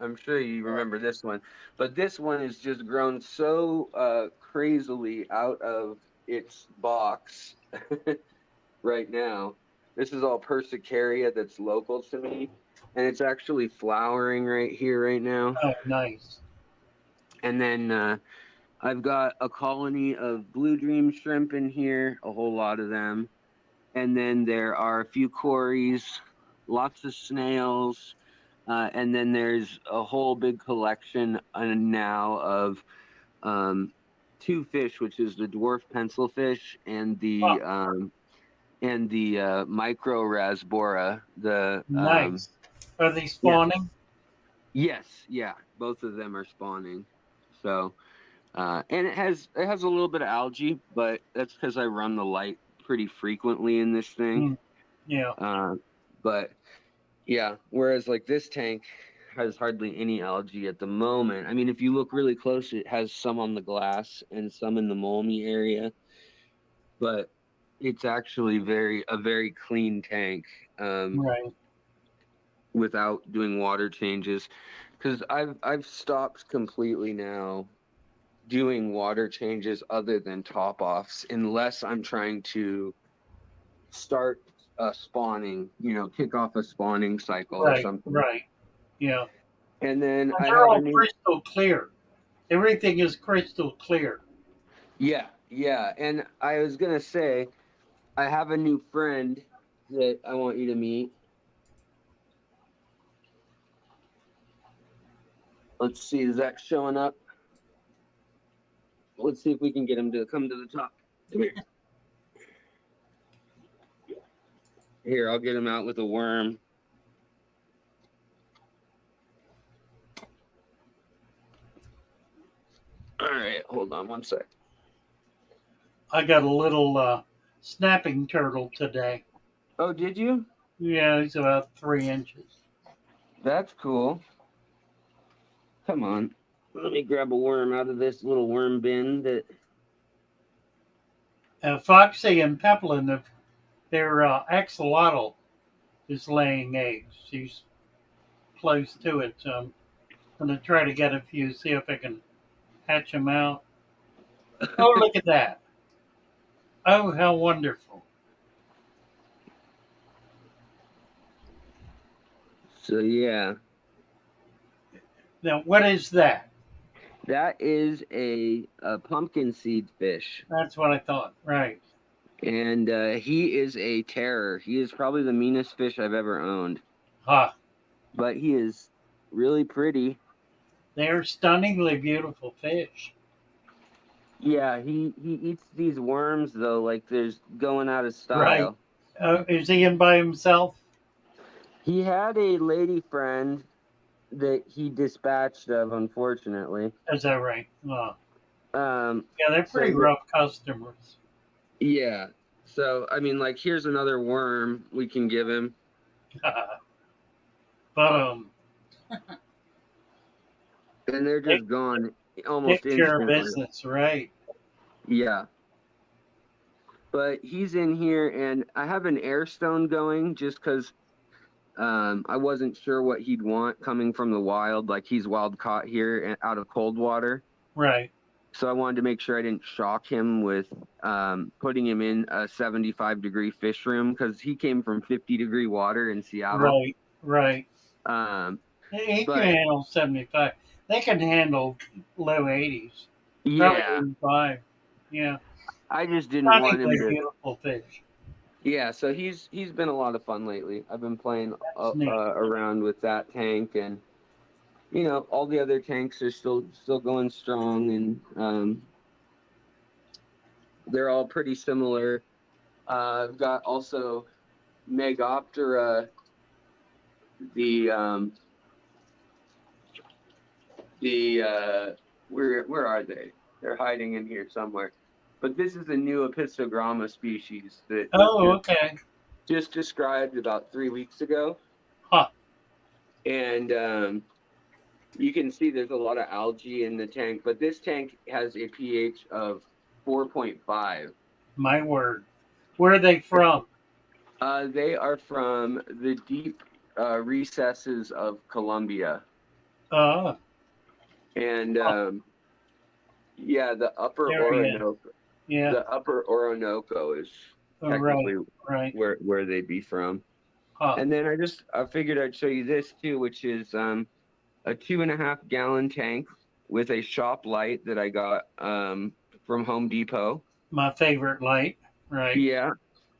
you remember this one, but this one is just grown so crazily out of its box right now. This is all Persicaria that's local to me, and it's actually flowering right here right now. Oh, nice. And then I've got a colony of blue dream shrimp in here, a whole lot of them. And then there are a few cories, lots of snails, and then there's a whole big collection now of um, two fish, which is the dwarf pencilfish and Huh. the micro rasbora. Nice. Are they Yeah, spawning? yes, yeah, both of them are spawning. So and it has a little bit of algae, but that's because I run the light pretty frequently in this thing. Mm, yeah. Uh, but yeah, whereas like this tank has hardly any algae at the moment. I mean, if you look really close, it has some on the glass and some in the molmy area, but it's actually a very clean tank, Right. without doing water changes, because I've stopped completely now doing water changes other than top offs, unless I'm trying to start spawning, kick off a spawning cycle or Right. something. Right. Yeah. And then And I they're have a all new, crystal clear. Everything is crystal clear. yeah. And I was gonna say, I have a new friend that I want you to meet. Let's see, is that showing up? Let's see if we can get him to come to the top. Come here. Here, I'll get him out with a worm. All right, hold on one sec. I got a little snapping turtle today. Oh, did you? Yeah, he's about 3 inches. That's cool. Come on. Let me grab a worm out of this little worm bin that. Foxy and Peplin, if their axolotl is laying eggs. She's close to it, so I'm going to try to get a few, see if I can hatch them out. Oh, look at that. Oh, how wonderful. So, yeah. Now, what is that? That is a pumpkin seed fish. That's what I thought. Right. And he is a terror. He is probably the meanest fish I've ever owned. Huh. But he is really pretty. They're stunningly beautiful fish. Yeah, he eats these worms, though, like there's going out of Right. style. Is he in by himself? He had a lady friend that he dispatched of, unfortunately. Is that right? Oh. Yeah, They're pretty rough customers. Yeah. So, I mean, like, here's another worm we can give him. But And they're just gone almost take care of instantly. business, right? Yeah. But he's in here, and I have an air stone going just because I wasn't sure what he'd want coming from the wild. Like, he's wild caught here and out of cold water. Right. So I wanted to make sure I didn't shock him with putting him in a 75-degree fish room because he came from 50-degree water in Seattle. Right. He But- can handle 75. They can handle low 80s. Yeah. Probably 85. Yeah. I just didn't want him to. Beautiful fish. Yeah, so he's been a lot of fun lately. I've been playing neat. around with that tank, and all the other tanks are still going strong, and they're all pretty similar. I've got also Megoptera, where are they? They're hiding in here somewhere. But this is a new Epistogramma species that Okay. just described about 3 weeks ago. Huh. And you can see there's a lot of algae in the tank, but this tank has a pH of 4.5. My word. Where are they from? They are from the deep recesses of Colombia. Oh. And yeah, the upper Orinoco. Yeah. The upper Orinoco is technically right. where they'd be from. Huh. And then I figured I'd show you this too, which is a 2.5 gallon tank with a shop light that I got from Home Depot. My favorite light. Right. Yeah.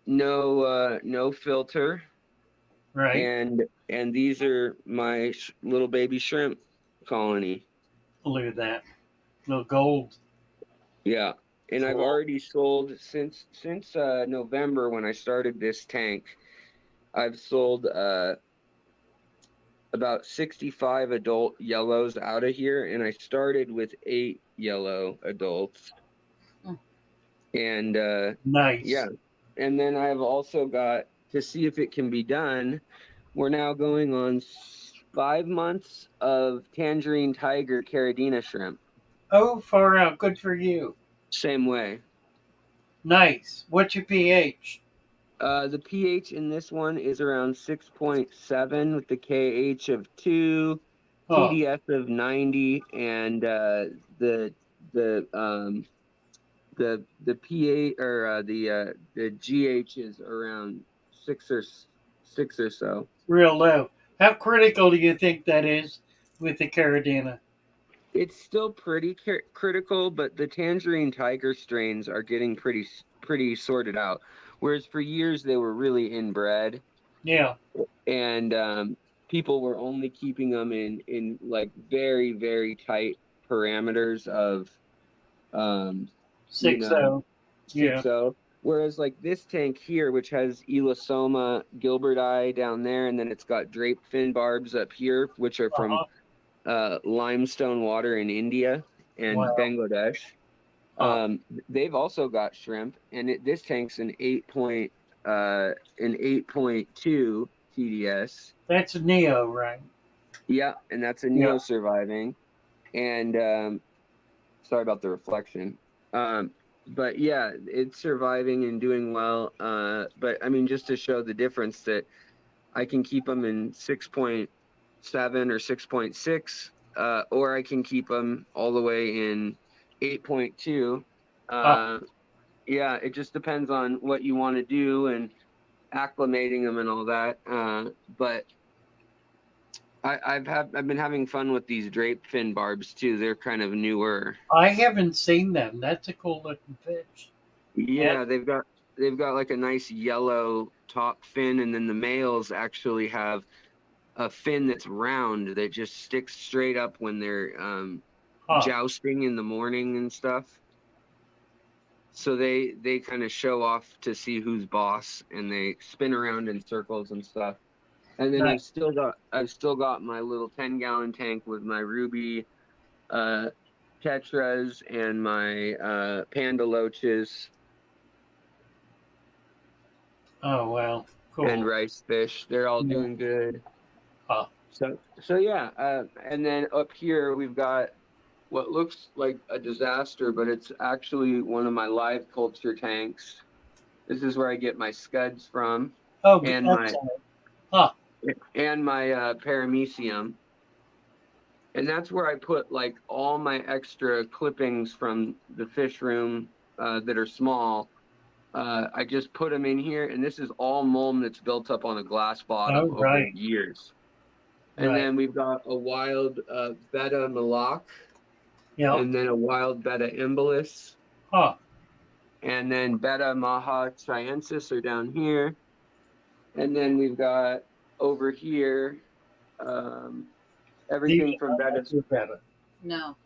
No filter. Right. And these are my little baby shrimp colony. Look at that. Little gold. Yeah. And Cool. I've already sold since November when I started this tank. I've sold about 65 adult yellows out of here, and I started with 8 yellow adults. And nice. Yeah. And then I've also got, to see if it can be done, we're now going on 5 months of tangerine tiger caridina shrimp. Oh, far out. Good for you. Same way. Nice. What's your pH? The pH in this one is around 6.7 with the KH of 2, TDS of 90, and the pH or the GH is around 6 or so. Real low. How critical do you think that is with the caridina? It's still pretty critical, but the tangerine tiger strains are getting pretty sorted out. Whereas for years they were really inbred. Yeah. And people were only keeping them in like very, very tight parameters of you Six know, oh. Yeah. 6-0. Whereas like this tank here, which has Elosoma gilberti down there, and then it's got draped fin barbs up here, which are from Uh-huh. limestone water in India and Wow. Bangladesh. Huh. They've also got shrimp, and this tank's an 8.2 TDS. That's Neo, right? Yeah, and that's a Yeah. Neo surviving. And sorry about the reflection. Um, but yeah, it's surviving and doing well. But I mean, just to show the difference that I can keep them in 6.7 or 6.6, or I can keep them all the way in 8.2. Huh. Yeah, it just depends on what you want to do and acclimating them and all that. But I've been having fun with these drape fin barbs too. They're kind of newer. I haven't seen them. That's a cool looking fish. Yeah. Yeah, they've got like a nice yellow top fin, and then the males actually have a fin that's round that just sticks straight up when they're Huh. jousting in the morning and stuff. So they kind of show off to see who's boss, and they spin around in circles and stuff. And then Nice. I've still got my little 10-gallon tank with my ruby uh tetras and my panda loaches Oh wow. and Cool. rice fish. They're all Yeah. doing good. Huh. So yeah, and then up here we've got what looks like a disaster, but it's actually one of my live culture tanks. This is where I get my scuds from, Oh, and my excellent. Huh. paramecium, and that's where I put like all my extra clippings from the fish room that are small. I just put them in here, and this is all mulm that's built up on a glass Oh, bottom over right. years. And Right. then we've got a wild betta malak, Yeah. and then a wild betta embolus, Huh. and then betta maha triensis are down here. And then we've got over here um, These everything from betta, are better. No.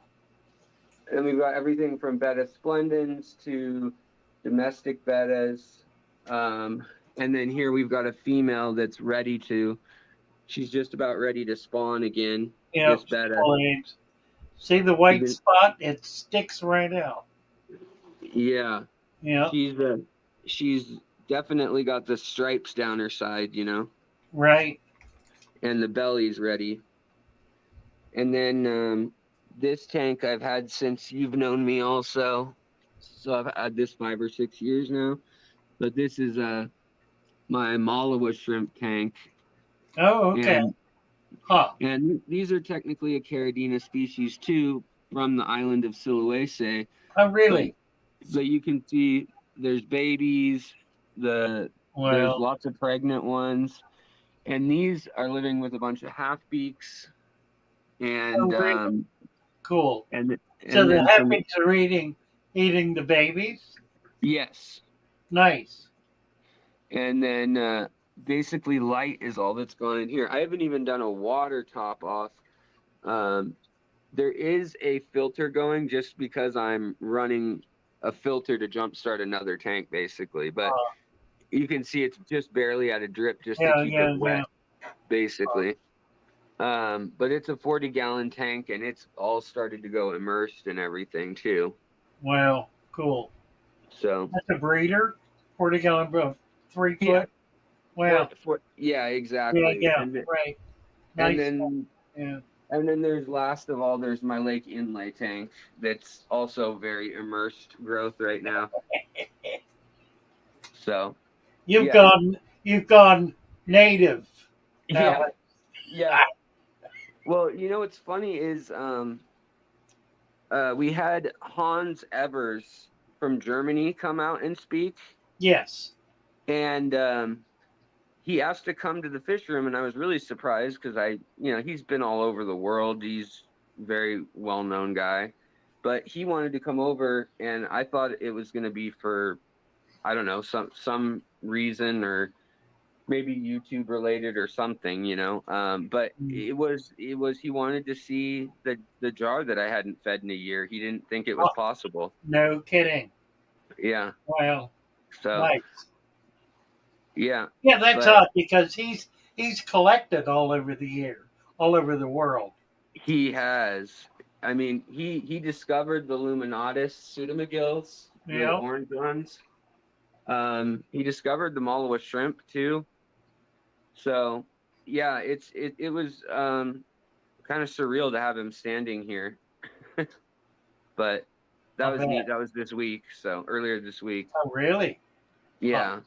and we've got everything from betta splendens to domestic bettas. Um, and then here we've got a female that's ready to, she's just about ready to spawn again. Yeah. This betta. Small eggs. See the She's white been, spot? It sticks right out. yeah, Yeah. she's definitely got the stripes down her side, Right. and the belly's ready. And then this tank I've had since you've known me also. So I've had this 5 or 6 years now. But this is my Malawa shrimp tank. Oh, okay. And Huh. and these are technically a Caridina species too from the island of Sulawesi. Oh, But really? but you can see there's babies, there's Well, lots of pregnant ones, and these are living with a bunch of half beaks oh, and really? Cool. So the then some. happies are eating the babies? Yes. Nice. And then basically light is all that's gone in here. I haven't even done a water top off. Um, there is a filter going just because I'm running a filter to jumpstart another tank, basically. But Uh, you can see it's just barely at a drip just to yeah, keep it yeah, yeah. wet, basically. But it's a 40-gallon tank, and it's all started to go immersed and everything too. Well, cool. So That's a breeder. 40-gallon of 3 yeah, foot. Wow. yeah, Yeah, exactly. yeah. Right. And Nice. then Yeah. And then there's last of all, there's my lake inlay tank that's also very immersed growth right now. So You've yeah, gone native, yeah, Alex. yeah. Well, what's funny is we had Hans Evers from Germany come out and speak, Yes. and he asked to come to the fish room, and I was really surprised because he's been all over the world. He's a very well-known guy, but he wanted to come over, and I thought it was going to be for, I don't know, some reason, or maybe YouTube related or something, But Mm. it was he wanted to see the jar that I hadn't fed in a year. He didn't think it was Oh, possible. no kidding. Yeah. Wow. So Nice. yeah, Yeah, that's but odd because he's collected all over the year, all over the world. he has. I mean, he discovered the Luminatus pseudomagills, the Yeah. orange ones. He discovered the Malawa shrimp too. So yeah, it was kind of surreal to have him standing here, but that I was neat. bet. That was this week, so earlier this week. Oh, really? Huh. Yeah,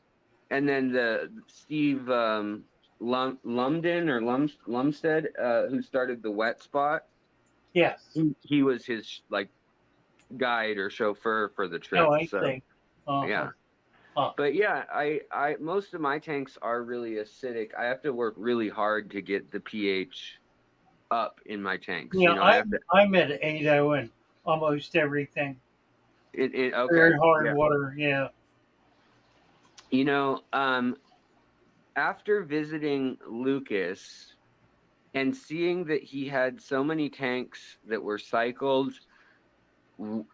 and then the Steve Lumden or Lumstead, who started the Wet Spot. Yes. He was his like guide or chauffeur for the Oh, trip. I So see. Uh-huh. yeah, Huh. but yeah, I most of my tanks are really acidic. I have to work really hard to get the pH up in my tanks. Yeah, I have to. I'm at 8.0 and almost everything. Okay, Very hard yeah. water. Yeah. You know, after visiting Lucas and seeing that he had so many tanks that were cycled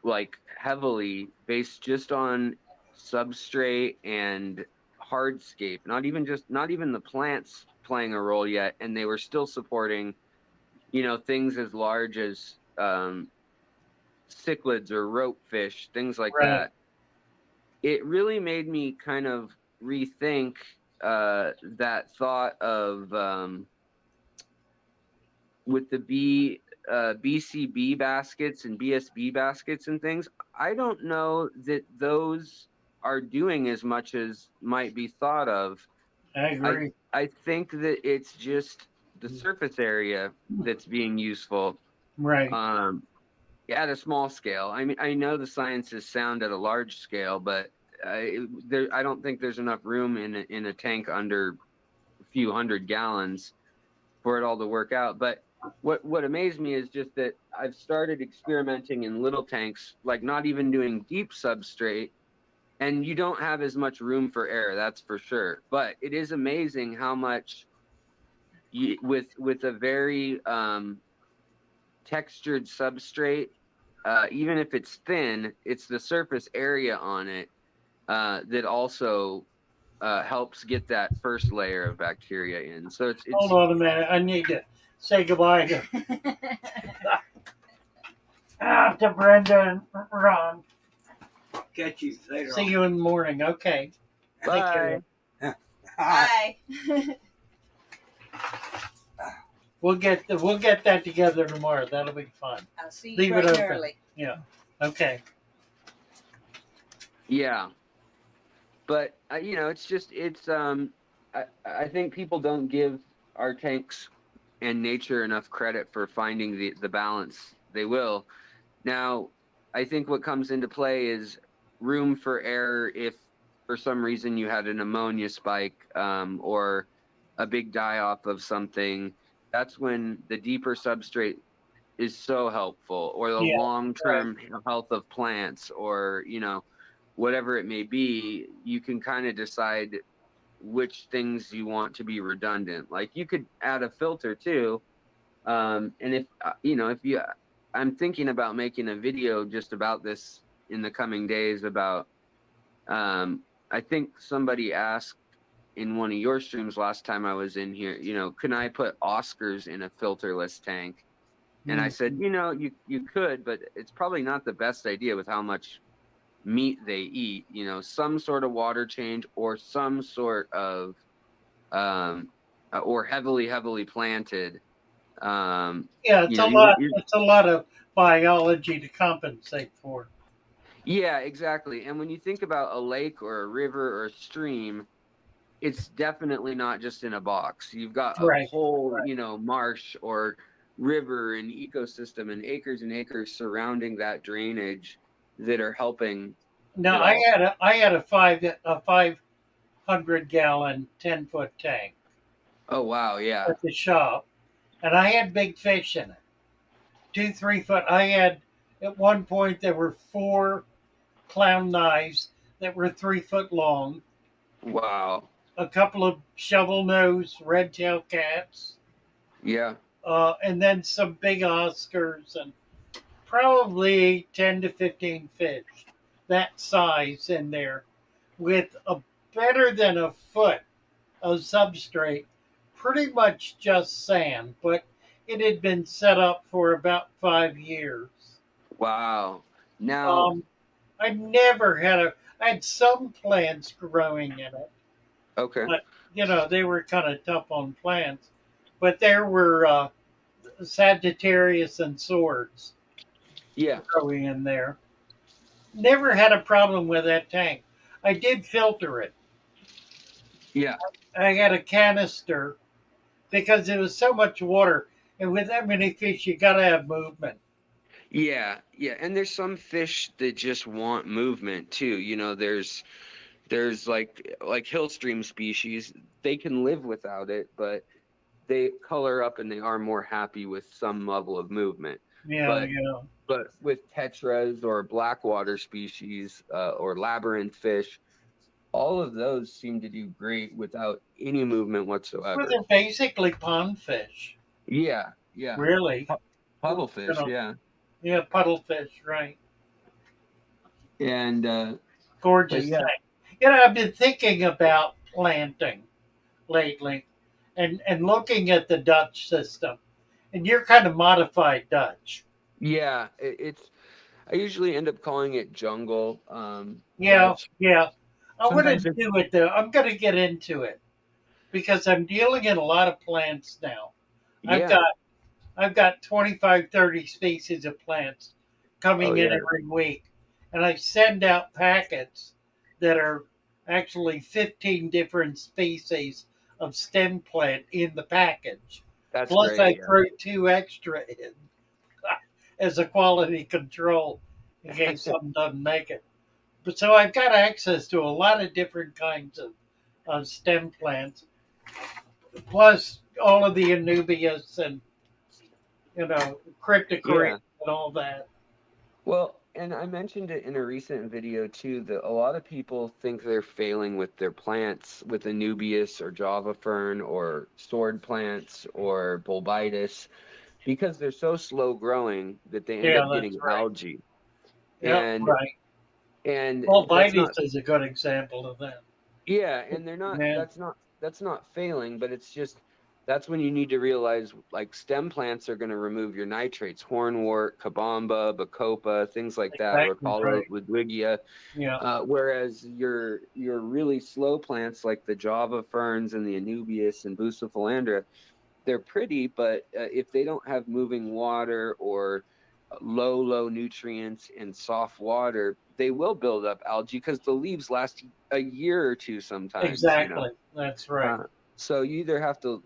like heavily based just on substrate and hardscape, not even the plants playing a role yet, and they were still supporting, things as large as cichlids or rope fish, things like Right. that. It really made me kind of rethink that thought of with the BCB baskets and BSB baskets and things. I don't know that those are doing as much as might be thought of. I I agree. I think that it's just the surface area that's being useful. Right. Um, at a small scale. I mean, I know the science is sound at a large scale, but I don't think there's enough room in a tank under a few hundred gallons for it all to work out. But what amazed me is just that I've started experimenting in little tanks, like not even doing deep substrate, and you don't have as much room for error, that's for sure. But it is amazing how much with a very textured substrate, even if it's thin, it's the surface area on it that also helps get that first layer of bacteria in. So Hold it's on a minute. I need to say goodbye to Brenda and Ron. Catch you later See on. you in the morning. Okay. Take care. bye. Bye. We'll get that together tomorrow. That'll be fun. I'll see you Leave it bright and open. early. Yeah. Okay. Yeah, but I think people don't give our tanks and nature enough credit for finding the balance. They will. Now, I think what comes into play is room for error if for some reason you had an ammonia spike, or a big die off of something. That's when the deeper substrate is so helpful, or the Yeah. long Right. term health of plants, or whatever it may be. You can kind of decide which things you want to be redundant. Like you could add a filter too, and if you, I'm thinking about making a video just about this in the coming days about. I think somebody asked in one of your streams last time I was in here, can I put Oscars in a filterless tank? And I said, Mhm. you could, but it's probably not the best idea with how much meat they eat. Some sort of water change or some sort of or heavily planted. Yeah, You know, you're it's a lot of biology to compensate for. yeah, exactly. And when you think about a lake or a river or a stream, it's definitely not just in a box. You've got a Right. whole, marsh or river and ecosystem and acres surrounding that drainage that are helping Now it all. I had a 500 gallon 10-foot tank Oh wow, yeah. at the shop, and I had big fish in it. 2 3 foot. I had at one point there were 4 clown knives that were 3 foot long. Wow. a couple of shovel nose red tail cats, Yeah. and then some big Oscars and probably 10 to 15 fish that size in there with a better than a foot of substrate, pretty much just sand, but it had been set up for about 5 years. Wow. Now, Um, I never had I had some plants growing in it, okay. but they were kind of tough on plants. But there were Sagittarius and swords Yeah. growing in there. Never had a problem with that tank. I did filter it. Yeah. I had a canister because there was so much water, and with that many fish, you got to have movement. Yeah. Yeah. And there's some fish that just want movement too. There's like hill stream species. They can live without it, but they color up and they are more happy with some level of movement. Yeah, But with tetras or blackwater species or labyrinth fish, all of those seem to do great without any movement well, whatsoever. they're basically pond fish, Yeah, yeah. really. Puddle You fish, know, yeah. yeah, puddle fish, right? And but Gorgeous yeah, thing. I've been thinking about planting lately, and looking at the Dutch system, and you're kind of modified Dutch. yeah, it's I usually end up calling it jungle Yeah, Dutch. yeah. I want to Sometimes it do it though. I'm going to get into it because I'm dealing in a lot of plants now. I've yeah. got I've got 25, 30 species of plants Oh coming in yeah. every week, and I send out packets that are actually 15 different species of stem plant in the package. That's Plus, great. I Yeah. throw two extra in as a quality control in case something doesn't make it. But so I've got access to a lot of different kinds of stem plants, plus all of the Anubias and cryptocoria Yeah. and all that. Well, and I mentioned it in a recent video too that a lot of people think they're failing with their plants with Anubias or Java fern or sword plants or bulbitis because they're so slow growing that they end Yeah, up that's getting right. algae. Yep, And right. and Well, that's Vitus not is a good example of that. yeah, and they're not Yeah, that's not failing, but it's just that's when you need to realize like stem plants are going to remove your nitrates, hornwort, kabamba, bacopa, things like that, exactly Rapala right. ludwigia. Yeah, Whereas your really slow plants like the Java ferns and the Anubias and Bucephalandra, they're pretty, but if they don't have moving water or low nutrients and soft water, they will build up algae because the leaves last a year or two sometimes. exactly. That's right. Uh, so you either have to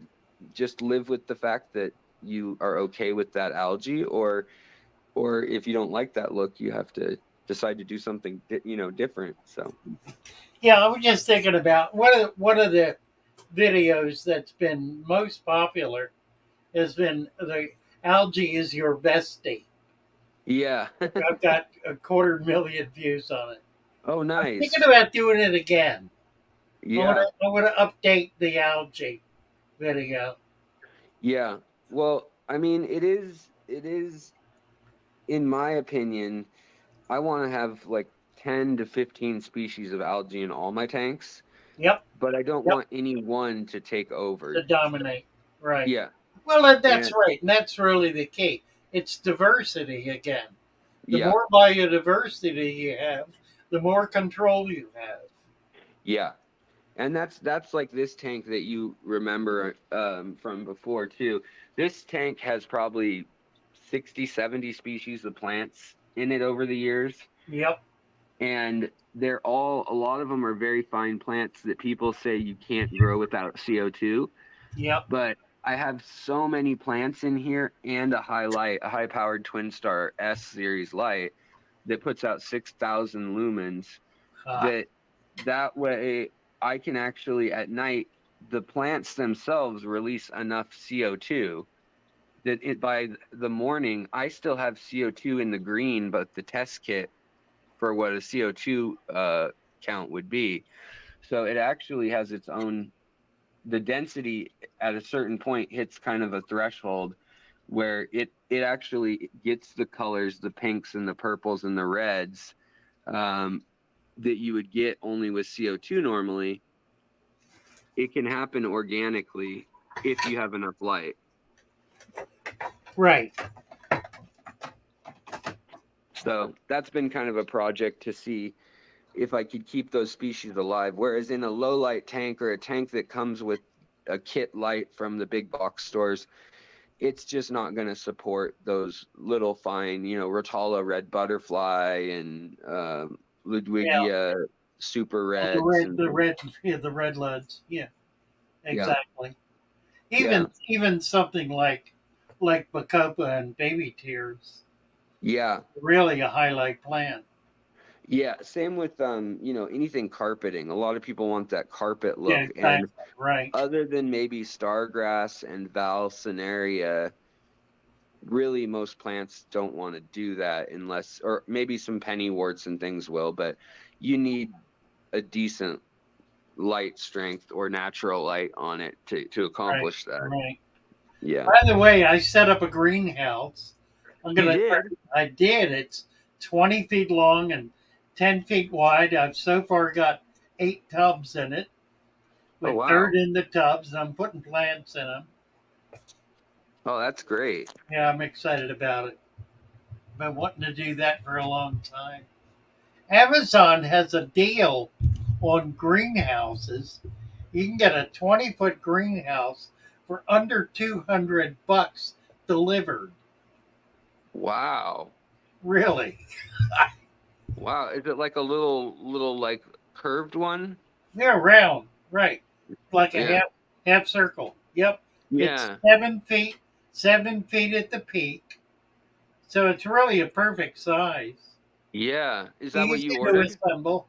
just live with the fact that you are okay with that algae, or if you don't like that look, you have to decide to do something different. So Yeah, I was just thinking about one of the videos that's been most popular has been the algae is your bestie. yeah. I've got 250,000 views on it. Oh, I'm thinking nice. about doing it again. Yeah. I want to update the algae video. Yeah. Well, I mean, it is in my opinion, I want to have like 10 to 15 species of algae in all my tanks, Yep, but I don't yep, want any one to take over. to dominate. Right. Yeah. Well, that's And right, and that's really the key. It's diversity again. The yeah. more biodiversity you have, the more control you have. Yeah. And that's like this tank that you remember from before too. This tank has probably 60, 70 species of plants in it over the years. Yep, And a lot of them are very fine plants that people say you can't grow without CO2. yep. But I have so many plants in here and a high powered Twin Star S series light that puts out 6,000 lumens Uh, that that way I can actually at night, the plants themselves release enough CO2 that by the morning I still have CO2 in the green, but the test kit for what a CO2 count would be. So it actually has its own, the density at a certain point hits kind of a threshold where it actually gets the colors, the pinks and the purples and the reds, that you would get only with CO2 normally. It can happen organically if you have enough light. Right. So that's been kind of a project to see if I could keep those species alive. Whereas in a low light tank or a tank that comes with a kit light from the big box stores, it's just not going to support those little fine, Rotala red butterfly and Yeah. Ludwigia super The reds red, and the things. red, yeah, the red leads. Yeah, Yeah, exactly. yeah, Even something like Bacopa and baby tears, yeah. really a highlight plant. Yeah, same with anything carpeting. A lot of people want that carpet Yeah, look, and exactly. Right. other than maybe stargrass and valsinaria, really most plants don't want to do that unless, or maybe some pennyworts and things will, but you need a decent light strength or natural light on it to Right. accomplish that. Right. Yeah. By the way, I set up a greenhouse. I'm You gonna. did? I did. It's 20 feet long and 10 feet wide. I've so far got 8 tubs in it Oh, with dirt wow. in the tubs, and I'm putting plants in them. Oh, that's great. Yeah, I'm excited about it. Been wanting to do that for a long time. Amazon has a deal on greenhouses. You can get a 20-foot greenhouse for under $200 delivered. Wow. Really? Wow. Is it like a little like curved one? Yeah, round, right? Like a Yeah. half circle. Yep. It's Yeah. 7 feet, 7 feet at the peak. So it's really a perfect size. Yeah. Is that what Easy you to ordered? assemble.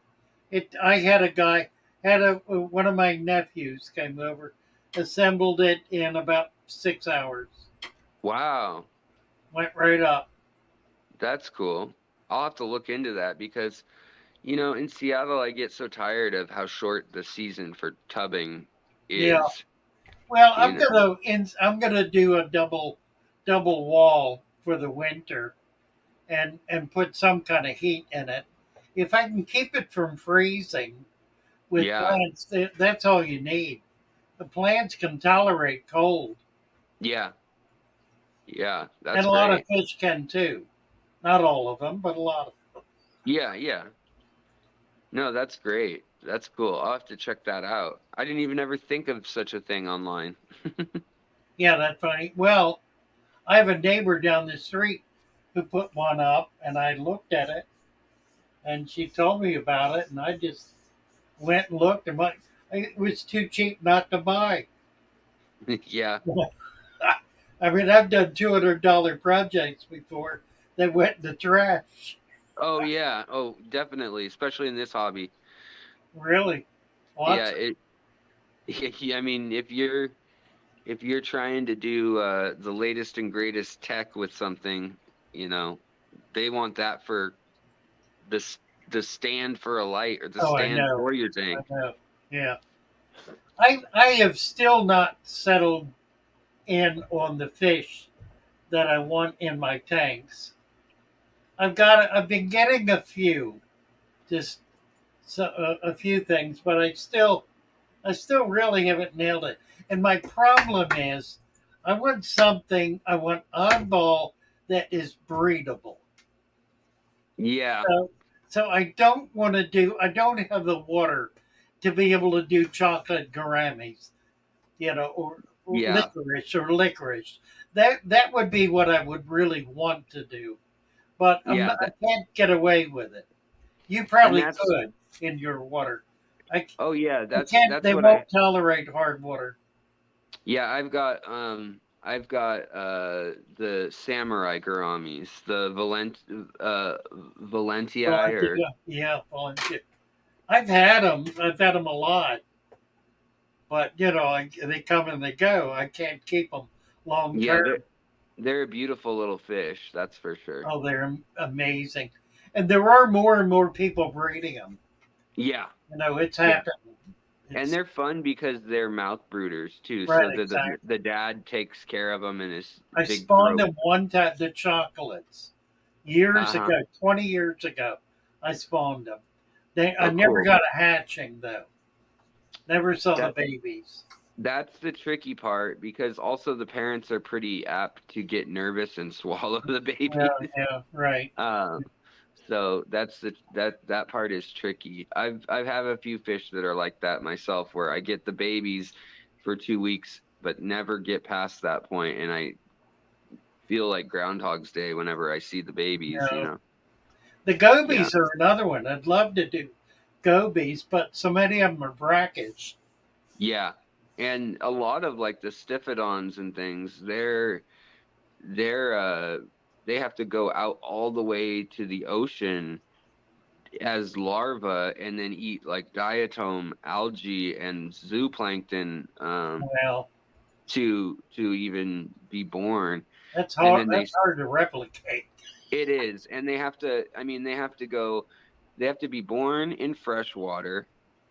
It. I had a guy had a one of my nephews came over, assembled it in about 6 hours. Wow. Went right up. That's cool. I'll have to look into that because, in Seattle, I get so tired of how short the season for tubbing Yeah. is, Well, you know. I'm gonna do a double wall for the winter and put some kind of heat in it. If I can keep it from freezing with Yeah. plants, that's all you need. The plants can tolerate cold, Yeah. Yeah. and That's a lot of great. fish can too. Not all of them, but a lot of them. Yeah. Yeah. No, that's great. That's cool. I'll have to check that out. I didn't even ever think of such a thing online. Yeah, that's funny. Well, I have a neighbor down the street who put one up, and I looked at it, and she told me about it, and I just went and looked, and it was too cheap not to buy. Yeah. I mean, I've done $200 projects before that went in the trash. Oh, yeah. Oh, definitely. Especially in this hobby. Really, Yeah. lots. Yeah, I mean, if you're trying to do the latest and greatest tech with something, you know, they want that for the stand for a light or the Oh, I stand know. for your I tank. know. Yeah, I have still not settled in on the fish that I want in my tanks. I've been getting a few, just a few things, but I still really haven't nailed it. And my problem is, I want oddball that is breedable. Yeah, So, so I don't have the water to be able to do chocolate gouramis, or yeah, licorice. That would be what I would really want to do, but yeah. I That can't get away with it. You and probably that's could in your water. I, oh yeah, I that's can't. that's They what I won't tolerate hard water. yeah, I've got the samurai guramis, the Valentii or Volunteer, yeah, volunteer. I've had them. I've had them a lot, but they come and they go. I can't keep them long yeah, they're term. they're a beautiful little fish, that's for sure. Oh, they're amazing, and there are more and more people breeding them. Yeah. It's Yeah. happening. And they're fun because they're mouth brooders too. Right, So exactly. the dad takes care of them in his I big spawned throat. them one time, the chocolates, years Uh-huh. ago, 20 years ago. I spawned them. I Oh, never cool. got a hatching though. Never saw the That babies. that's the tricky part because also the parents are pretty apt to get nervous and swallow the Yeah, babies. yeah, right. Um, so that part is tricky. I've have a few fish that are like that myself, where I get the babies for 2 weeks, but never get past that point, and I feel like Groundhog's Day whenever I see the babies. Yeah. You know? The Yeah, gobies are another one. I'd love to do gobies, but so many of them are brackish. yeah, and a lot of like the Stiphodons and things, they're they have to go out all the way to the ocean as larvae and then eat like diatom algae and zooplankton Well, to even be born. that's And hard. then That's hard to replicate. it is, and they have to, I mean, they have to be born in fresh water,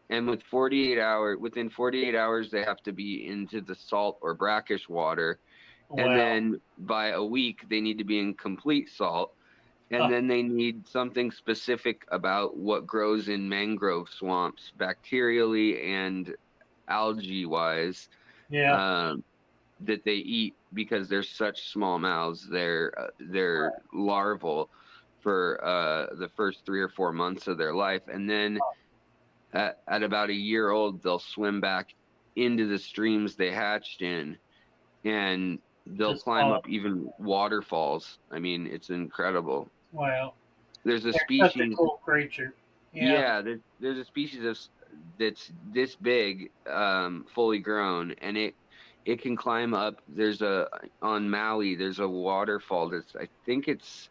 and within 48 hours they have to be into the salt or brackish water, and Well, then by a week they need to be in complete salt, and huh, then they need something specific about what grows in mangrove swamps, bacterially and algae wise, yeah, um, that they eat because they're such small mouths. They're larval for the first 3 or 4 months of their life, and then at about a year old, they'll swim back into the streams they hatched in, and they'll just climb up even waterfalls. I mean, it's incredible. wow. There's a They're such a species, cool creature. Yeah, yeah, there's a species that's this big, fully grown, and it can climb up. There's a on Maui. There's a waterfall that's I think it's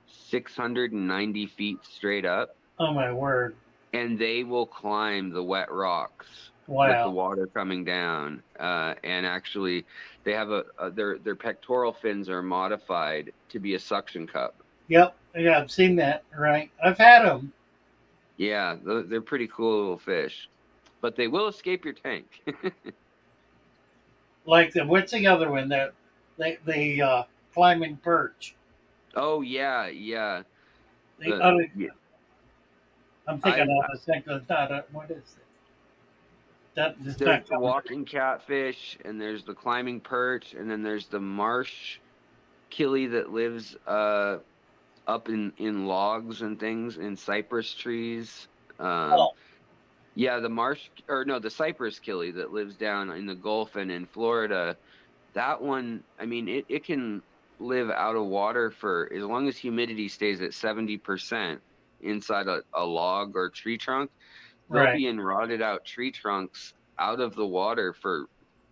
690 feet straight up, oh my word. and they will climb the wet rocks with the Wow. water coming down. And actually, they have their pectoral fins are modified to be a suction cup. Yep. Yeah, I've seen that. Right. I've had them. Yeah, they're pretty cool little fish, but they will escape your tank. Like what's the other one? The climbing perch. Oh yeah, yeah. The The other. yeah, I'm thinking I of the second. Not what is it? That it's there's not the coming. walking catfish, and there's the climbing perch, and then there's the marsh killie that lives up in logs and things in cypress trees. Um, Oh, yeah, the marsh or no, the cypress killie that lives down in the Gulf and in Florida. That one, I mean, it can live out of water for as long as humidity stays at 70% inside a log or tree trunk. They'll right. be in rotted out tree trunks out of the water for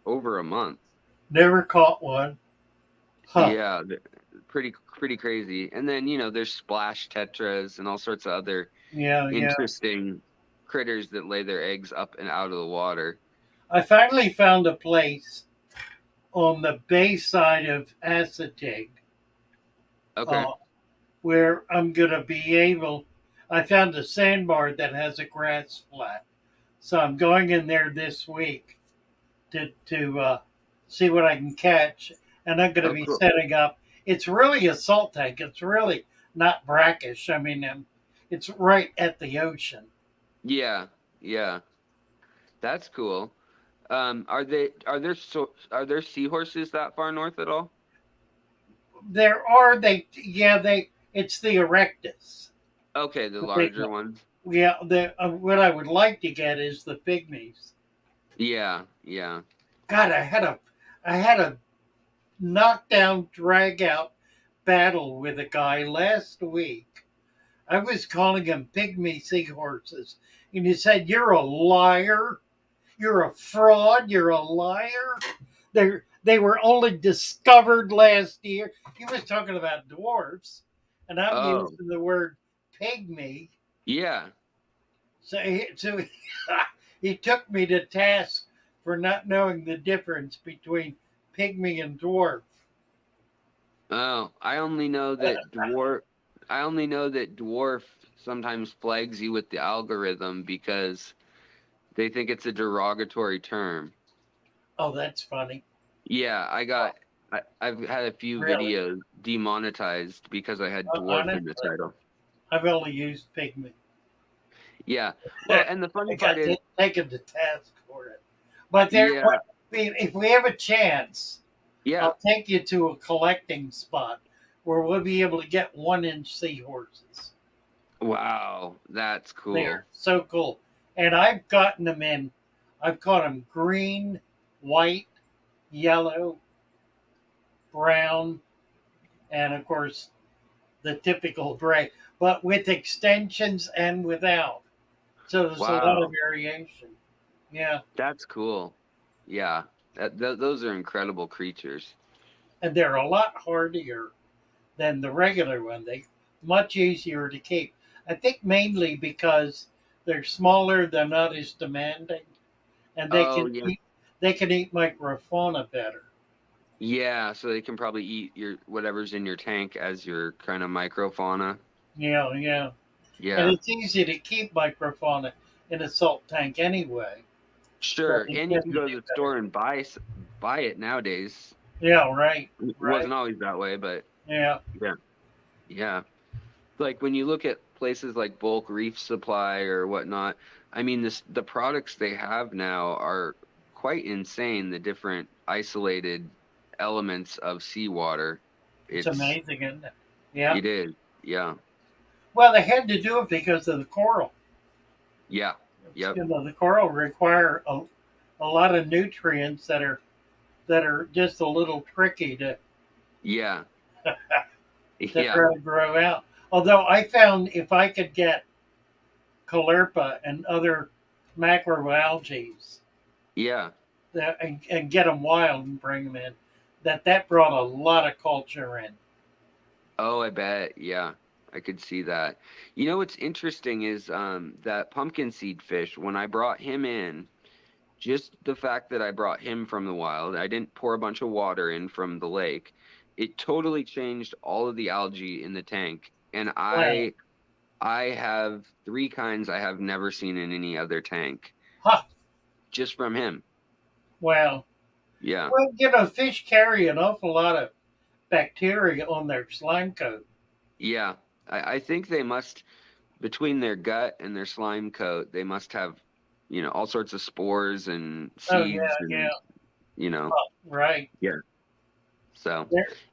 over a month. Never caught one. Huh. Yeah, pretty crazy. And then, there's splash tetras and all sorts of other Yeah, yeah. interesting critters that lay their eggs up and out of the water. I finally found a place on the bay side of Assateague Okay. uh, where I'm going to be able. I found a sandbar that has a grass flat. So I'm going in there this week to see what I can catch. And I'm going to Oh, be cool. setting up. It's really a salt tank. It's really not brackish. I mean, it's right at the ocean. Yeah, yeah. That's cool. Are there seahorses that far north at all? It's the erectus. Okay, the The big larger one. ones. Yeah, what I would like to get is the pygmies. Yeah, yeah. God, I had a knockdown, drag out battle with a guy last week. I was calling him pygmy seahorses, and he said, "You're a liar. You're a fraud. You're a liar." They were only discovered last year. He was talking about dwarfs, and I'm Oh, using the word pygmy. yeah. So he took me to task for not knowing the difference between pygmy and dwarf. Oh, I only know that dwarf. I only know that dwarf sometimes flags you with the algorithm because they think it's a derogatory term. Oh, that's funny. Yeah, Oh, I've had a few really? videos demonetized because I had dwarf in the Honestly, title. I've only used pygmy. Yeah. Well, and the I funny part got is, taken to task for it. But there, yeah, if we have a chance, yeah. I'll take you to a collecting spot where we'll be able to get 1 inch seahorses. Wow, that's They're cool. so cool. And I've gotten them in, I've caught them green, white, yellow, brown, and of course the typical gray, but with extensions and without. So there's a lot of Wow, variation. Yeah. that's cool. Yeah, those are incredible creatures. And they're a lot hardier than the regular one. They much easier to keep. I think mainly because they're smaller, they're not as demanding, and Oh, yeah. they can eat microfauna better. Yeah, so they can probably eat your whatever's in your tank as your kind of microfauna. Yeah, yeah. And Yeah, it's easy to keep microfauna in a salt tank anyway. So sure. they And you tend can to go do to the better. store and buy it nowadays. Yeah, right, It right. wasn't always that way, but Yeah. yeah, yeah. Like when you look at places like Bulk Reef Supply or whatnot, I mean, the products they have now are quite insane. The different isolated elements of seawater. It's It's amazing, isn't it? Yeah. it is. Yeah. Well, they had to do it because of the coral. Yeah. Yep. The coral require a lot of nutrients that are just a little tricky Yeah. to Yeah. try to grow out. Although I found if I could get caulerpa and other macroalgae Yeah. and get them wild and bring them in, that brought a lot of culture in. Oh, I bet. Yeah. I could see that. You know what's interesting is that pumpkin seed fish, when I brought him in, just the fact that I brought him from the wild, I didn't pour a bunch of water in from the lake. It totally changed all of the algae in the tank. And Wow. I have three kinds I have never seen in any other tank Huh. just from him. Wow. Yeah. Well, fish carry an awful lot of bacteria on their slime coat. Yeah. I think they must, between their gut and their slime coat, they must have, all sorts of spores and Oh yeah, seeds yeah. and, you know, Huh. Right. yeah. So,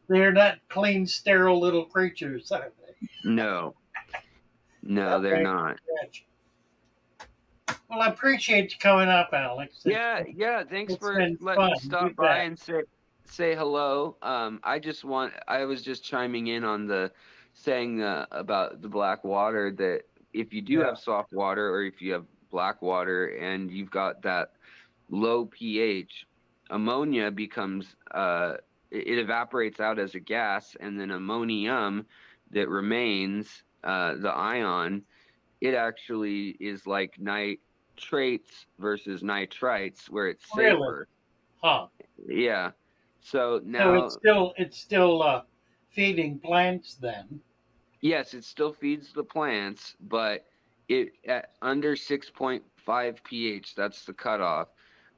They're not clean, sterile little creatures, are they? no, no, they're Okay. not. Rich. Well, I appreciate you coming up, Alex. Yeah, yeah. Thanks It's for been letting me fun. You stop by bet. and say hello. I was just chiming in on the saying about the black water that if you do Yeah. have soft water or if you have black water and you've got that low pH, ammonia becomes it evaporates out as a gas, and then ammonium that remains, the ion, it actually is like nitrates versus nitrites, where it's Really? safer. Huh. Yeah. So So now, it's still feeding plants then. yes, it still feeds the plants, but it at under 6.5 pH, that's the cutoff.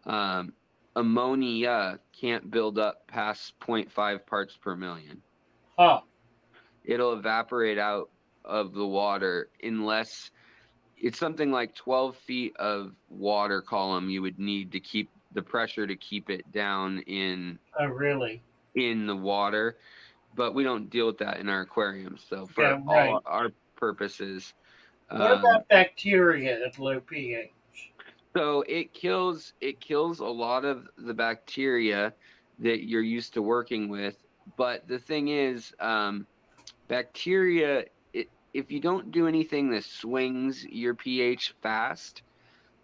Um, Ammonia can't build up past zero point 0.5 parts per million. Huh. It'll evaporate out of the water unless it's something like 12 feet of water column you would need to keep the pressure to keep it down Oh, really? in the water, but we don't deal with that in our aquarium. So for Yeah, all right. our purposes, What um, about bacteria at low pH? so it kills a lot of the bacteria that you're used to working with. But the thing is, bacteria, if you don't do anything that swings your pH fast,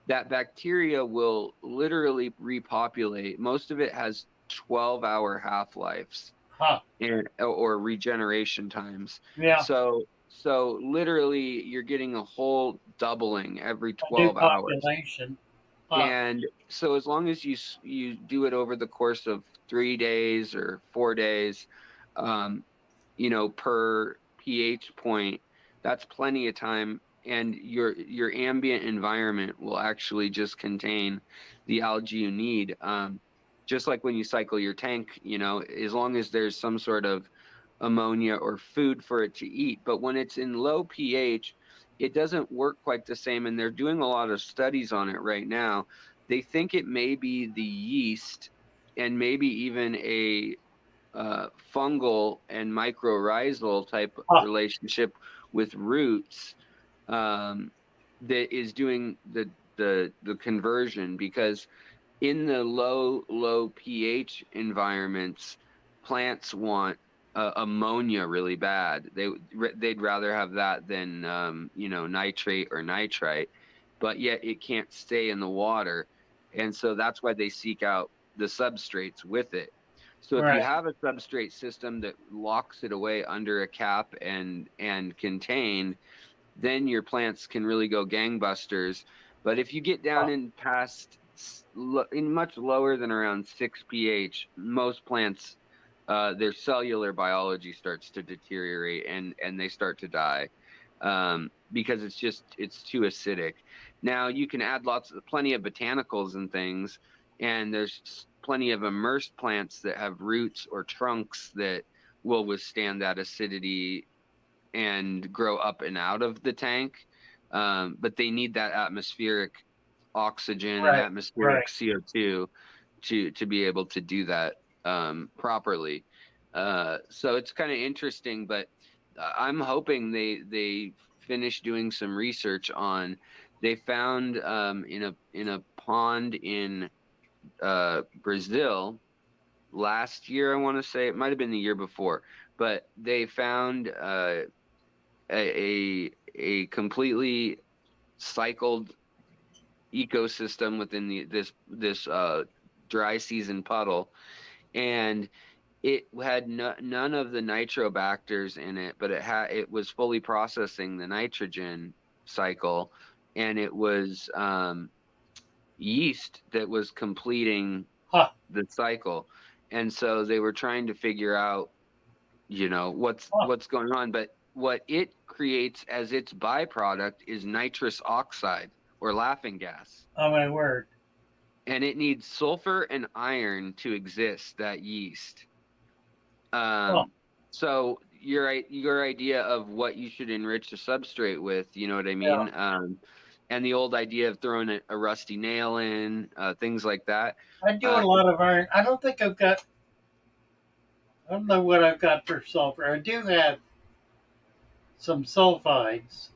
that bacteria will literally repopulate. Most of it has 12-hour half-lives Huh. and or regeneration times. Yeah. So literally you're getting a whole doubling every A new 12 hours. population. Huh. And so as long as you do it over the course of 3 days or 4 days, um, per pH point, that's plenty of time, and your ambient environment will actually just contain the algae you need. Just like when you cycle your tank, as long as there's some sort of ammonia or food for it to eat. But when it's in low pH, it doesn't work quite the same, and they're doing a lot of studies on it right now. They think it may be the yeast and maybe even a fungal and mycorrhizal type Huh. relationship with roots, that is doing the conversion, because in the low pH environments, plants want ammonia really bad. They'd rather have that than nitrate or nitrite, but yet it can't stay in the water, and so that's why they seek out the substrates with it. So if you Right. have a substrate system that locks it away under a cap and contained, then your plants can really go gangbusters. But if you get down in past in much lower than around 6 pH, most plants, their cellular biology starts to deteriorate and they start to die, because it's too acidic. Now you can add plenty of botanicals and things, and there's plenty of immersed plants that have roots or trunks that will withstand that acidity and grow up and out of the tank. But they need that atmospheric oxygen and Right. atmospheric Right. CO2 to be able to do that properly. So it's kind of interesting, but I'm hoping they finish doing some research on. They found in a pond in Brazil last year. I want to say it might have been the year before, but they found a completely cycled ecosystem within this dry season puddle, and it had none of the nitrobacters in it, but it was fully processing the nitrogen cycle, and it was yeast that was completing Huh. the cycle. And so they were trying to figure out Huh. what's going on, but what it creates as its byproduct is nitrous oxide, or laughing gas, Oh my word. and it needs sulfur and iron to exist, that yeast. Huh. So your idea of what you should enrich the substrate with, you know what I Yeah. mean? And the old idea of throwing a rusty nail in, things like that. I do a uh, lot of iron. I don't think I've got. I don't know what I've got for sulfur. I do have some sulfides.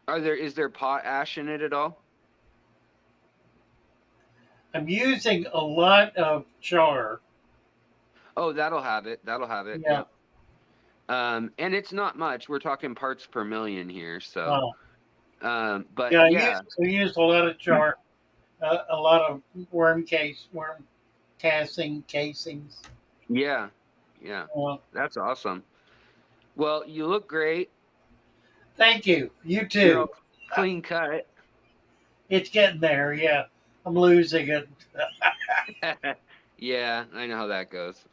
is there potash in it at all? I'm using a lot of char. Oh, that'll have it. That'll have it. Yeah. Yep. And it's not much. We're talking parts per million here. So, Oh. but Yeah. yeah, I use a lot of char. A lot of worm casings. yeah, yeah. Uh, That's awesome. Well, you look great. Thank you. You You're too. all clean cut. It's getting there. Yeah. I'm losing it. Yeah, I know how that goes.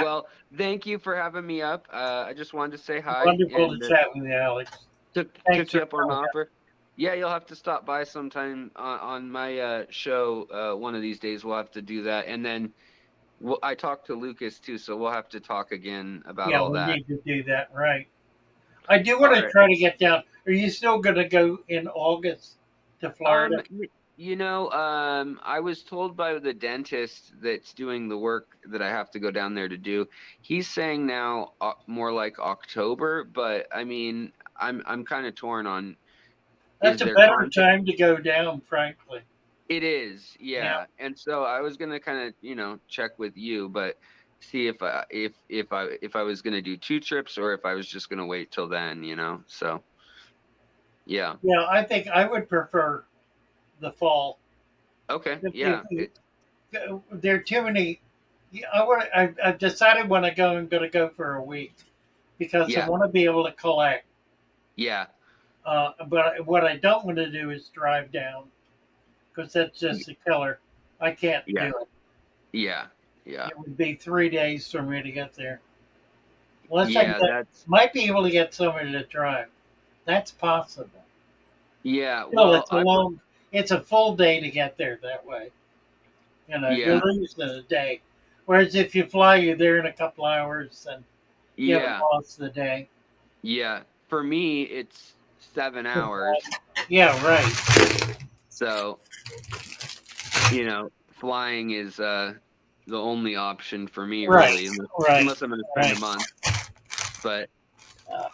Well, thank you for having me up. I just wanted to say hi Wonderful to and chat with you, Alex. Thanks took you for up on the coming. offer. Yeah, you'll have to stop by sometime on my show. One of these days, we'll have to do that. And then I talked to Lucas too, so we'll have to talk again about Yeah, all we that. need to do that, right? I do All want to right. try to get down. Are you still going to go in August to Florida? I was told by the dentist that's doing the work that I have to go down there to do. He's saying now more like October, but I mean, I'm kind of torn on, That's is a there better content? time to go down, frankly. It is, Yeah. yeah. And so I was gonna kind of, check with you, but see if I was gonna do 2 trips or if I was just gonna wait till then. So yeah. Yeah, I think I would prefer the fall. Okay, If yeah. there are too many. Yeah, I've decided when I go, I'm going to go for a week because I Yeah, want to be able to collect. yeah, But what I don't want to do is drive down because that's just a killer. I can't yeah, do it. yeah, yeah. It would be 3 days for me to get there. Unless I Yeah, that's might be able to get somebody to drive. That's possible. yeah. Still, Well, it's a full day to get there that way. You're yeah, losing a day. Whereas if you fly, you're there in a couple hours and you haven't yeah, lost the day. yeah. For me, it's 7 hours. Yeah, right. So, flying is the only option for me, Right, really, right, unless I'm going to spend a right. month. But Uh,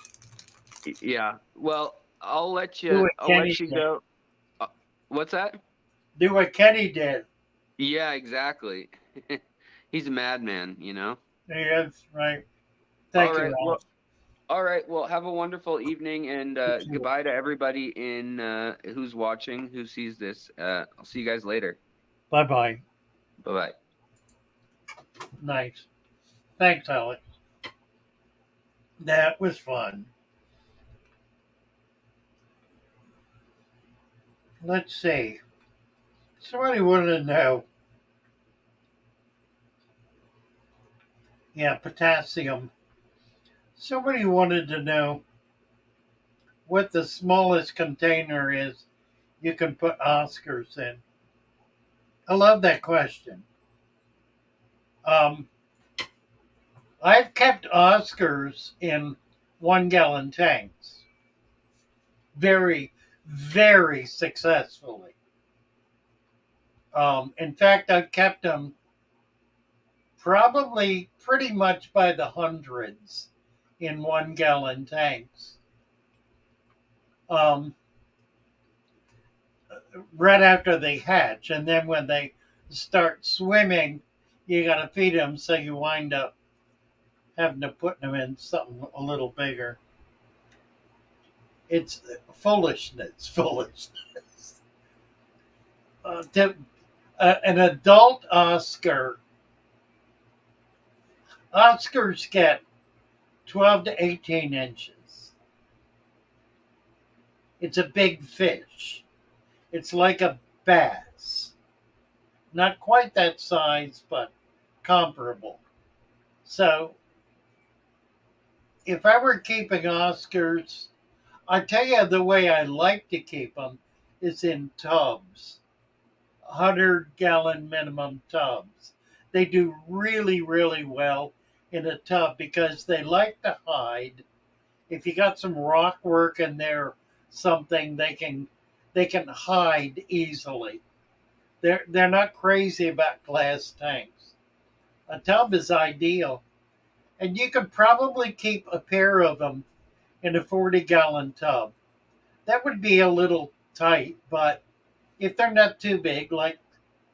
yeah, well, I'll let do you. what I'll Kenny let you did. go. What's that? Do what Kenny did. Yeah, exactly. He's a madman, Yes, right. All Thank you, right. Alex. Well, all right. Well, have a wonderful evening and You too. goodbye to everybody in who's watching, who sees this. I'll see you guys later. Bye bye. Bye bye. Nice. Thanks, Alex. That was fun. Let's see. Somebody wanted to know. Yeah, potassium. Somebody wanted to know what the smallest container is you can put Oscars in. I love that question. Um, I've kept Oscars in 1 gallon tanks very, very successfully. In fact, I've kept them probably pretty much by the hundreds in 1 gallon tanks. Um, right after they hatch, and then when they start swimming, you got to feed them, so you wind up having to put them in something a little bigger. It's foolishness, foolishness. An adult Oscars get 12 to 18 inches. It's a big fish. It's like a bass. Not quite that size, but comparable. So if I were keeping Oscars, I tell you the way I like to keep them is in tubs, 100-gallon minimum tubs. They do really, really well in a tub because they like to hide. If you got some rock work in there, something they can hide easily. They're not crazy about glass tanks. A tub is ideal, and you could probably keep a pair of them in a 40-gallon tub. That would be a little tight, but if they're not too big, like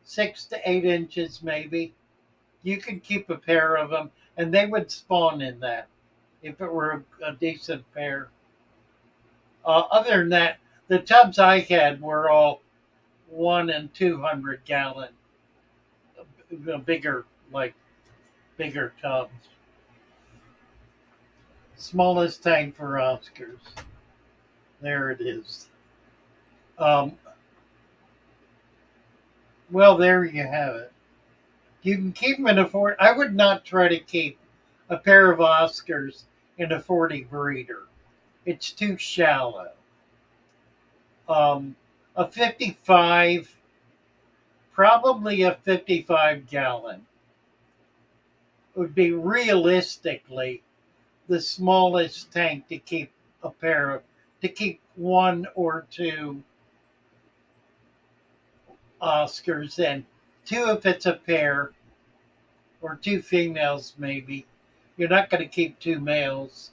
6 to 8 inches maybe, you could keep a pair of them, and they would spawn in that if it were a decent pair. Other than that, the tubs I had were all 1 and 200 gallon, bigger, like bigger tubs. Smallest tank for Oscars. There it is. Um, well, there you have it. You can keep them in a 40. I would not try to keep a pair of Oscars in a 40 breeder. It's too shallow. A 55, probably a 55-gallon, would be realistically the smallest tank to keep to keep one or two Oscars in. Two if it's a pair, or two females maybe. You're not going to keep two males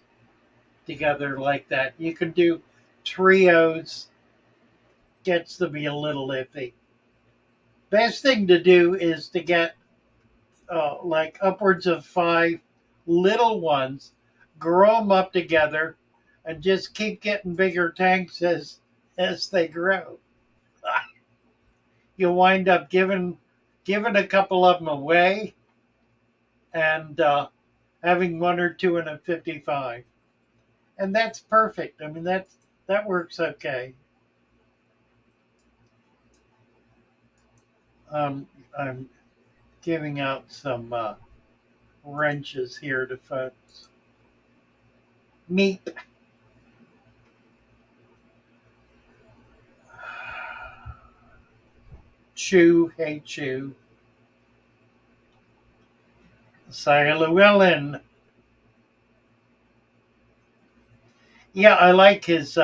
together like that. You can do trios, gets to be a little iffy. Best thing to do is to get like upwards of 5 little ones, grow them up together, and just keep getting bigger tanks as they grow. You'll wind up giving a couple of them away and having one or two in a 55, and that's perfect. I mean that works okay. I'm giving out some wrenches here to folks. Meep. Chew, hey Chew. Sarah Llewellyn. Yeah, I like his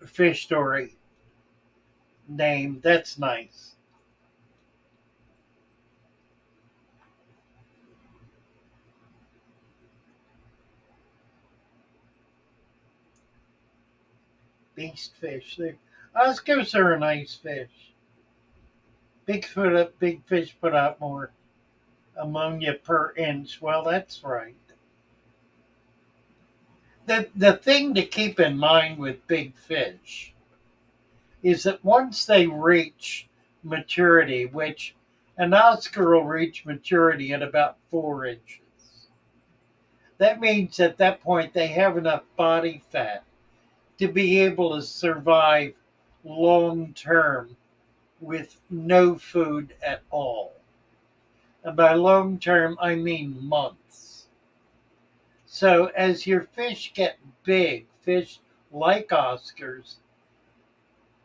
fish story name. That's nice. Beast fish. Oscars are a nice fish. Big fish put out more ammonia per inch. Well, that's right. The thing to keep in mind with big fish is that once they reach maturity, which an Oscar will reach maturity at about 4 inches, that means at that point they have enough body fat to be able to survive long term with no food at all. And by long term, I mean months. So as your fish get big, fish like Oscars,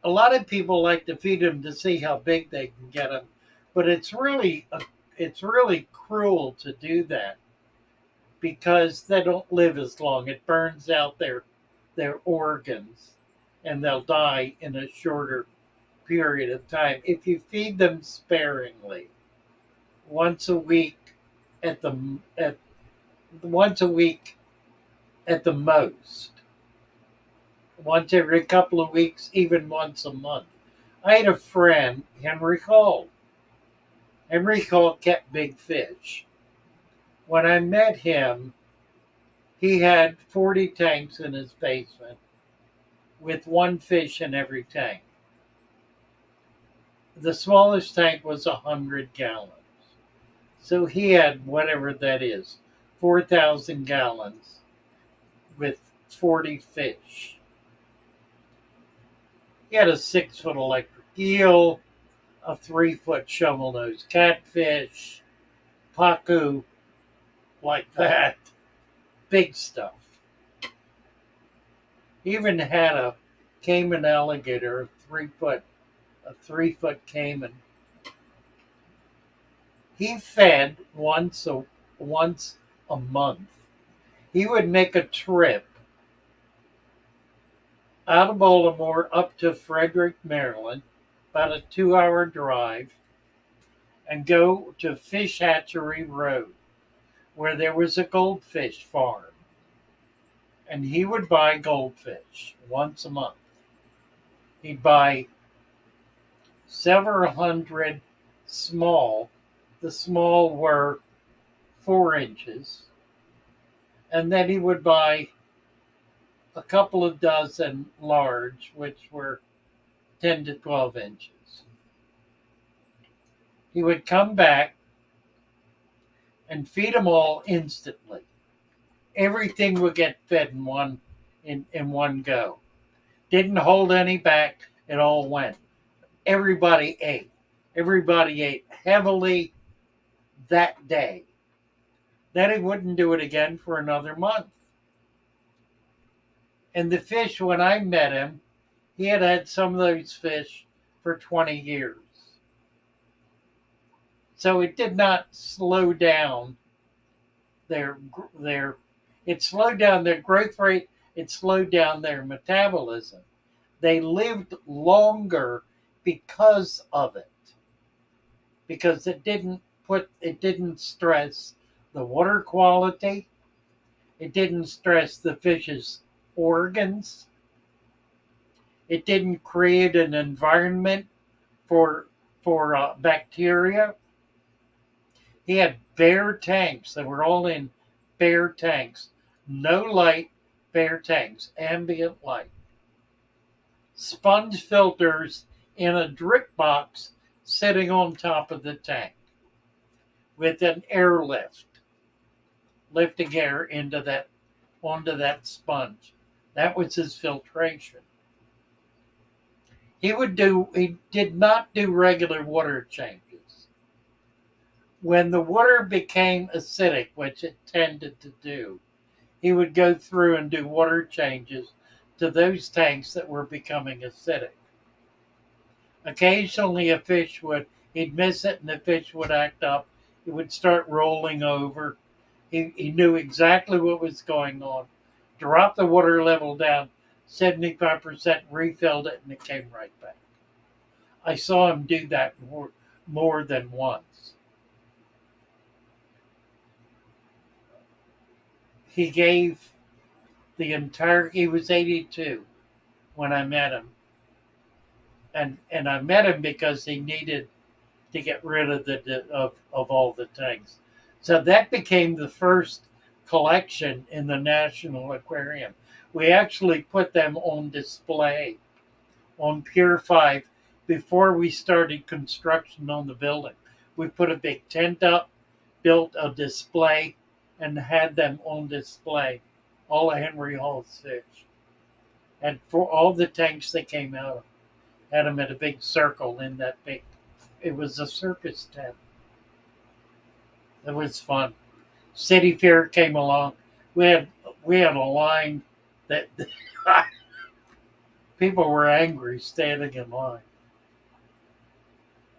a lot of people like to feed them to see how big they can get them, but it's really cruel to do that because they don't live as long. It burns out their organs, and they'll die in a shorter period of time if you feed them sparingly. Once a week at the at once a week at the most. Once every couple of weeks, even once a month. I had a friend, Henry Hall. Henry Hall kept big fish. When I met him, he had 40 tanks in his basement with one fish in every tank. The smallest tank was 100 gallons. So he had whatever that is, 4,000 gallons with 40 fish. He had a 6-foot electric eel, a 3-foot shovel-nosed catfish, pacu, like that. Big stuff. He even had a caiman alligator, a 3-foot caiman. He fed once a month. He would make a trip out of Baltimore up to Frederick, Maryland, about a 2-hour drive, and go to Fish Hatchery Road, where there was a goldfish farm. And he would buy goldfish once a month. He'd buy several hundred small. The small were 4 inches. And then he would buy a couple of dozen large, which were 10 to 12 inches. He would come back and feed them all instantly. Everything would get fed in one go. Didn't hold any back. It all went. Everybody ate. Everybody ate heavily that day. Then he wouldn't do it again for another month. And the fish, when I met him, he had some of those fish for 20 years. So it did not slow down it slowed down their growth rate, it slowed down their metabolism. They lived longer because of it. Because it didn't stress the water quality. It didn't stress the fish's organs. It didn't create an environment for bacteria. He had bare tanks that were all in bare tanks. No light, bare tanks, ambient light. Sponge filters in a drip box sitting on top of the tank with an airlift, lifting air onto that sponge. That was his filtration. He did not do regular water changes. When the water became acidic, which it tended to do, he would go through and do water changes to those tanks that were becoming acidic. Occasionally he'd miss it and the fish would act up. It would start rolling over. He knew exactly what was going on. Dropped the water level down 75%, refilled it, and it came right back. I saw him do that more than once. He gave he was 82 when I met him. And I met him because he needed to get rid of all the tanks. So that became the first collection in the National Aquarium. We actually put them on display on Pier 5 before we started construction on the building. We put a big tent up, built a display, and had them on display. All of Henry Hall's fish. And for all the tanks that came out of, had them in a big circle in that big. It was a circus tent. It was fun. City Fair came along. We had a line that people were angry standing in line.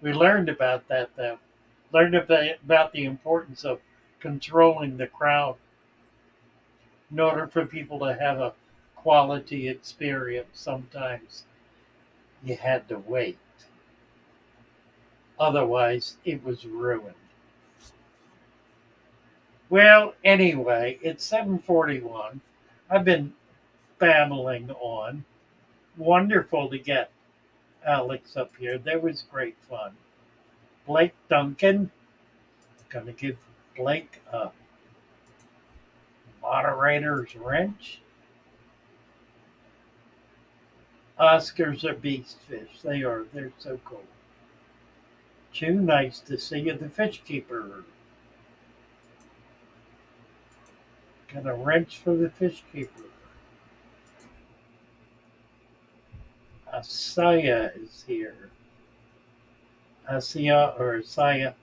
We learned about that though. Learned about the importance of controlling the crowd in order for people to have a quality experience. Sometimes you had to wait. Otherwise, it was ruined. Well, anyway, it's 7:41. I've been babbling on. Wonderful to get Alex up here. That was great fun. Blake Duncan. Going to give Blake a moderator's wrench. Oscars are beast fish. They are. They're so cool. Chew, nice to see you. The fish keeper. Got a wrench for the fish keeper. Asaya is here. Asaya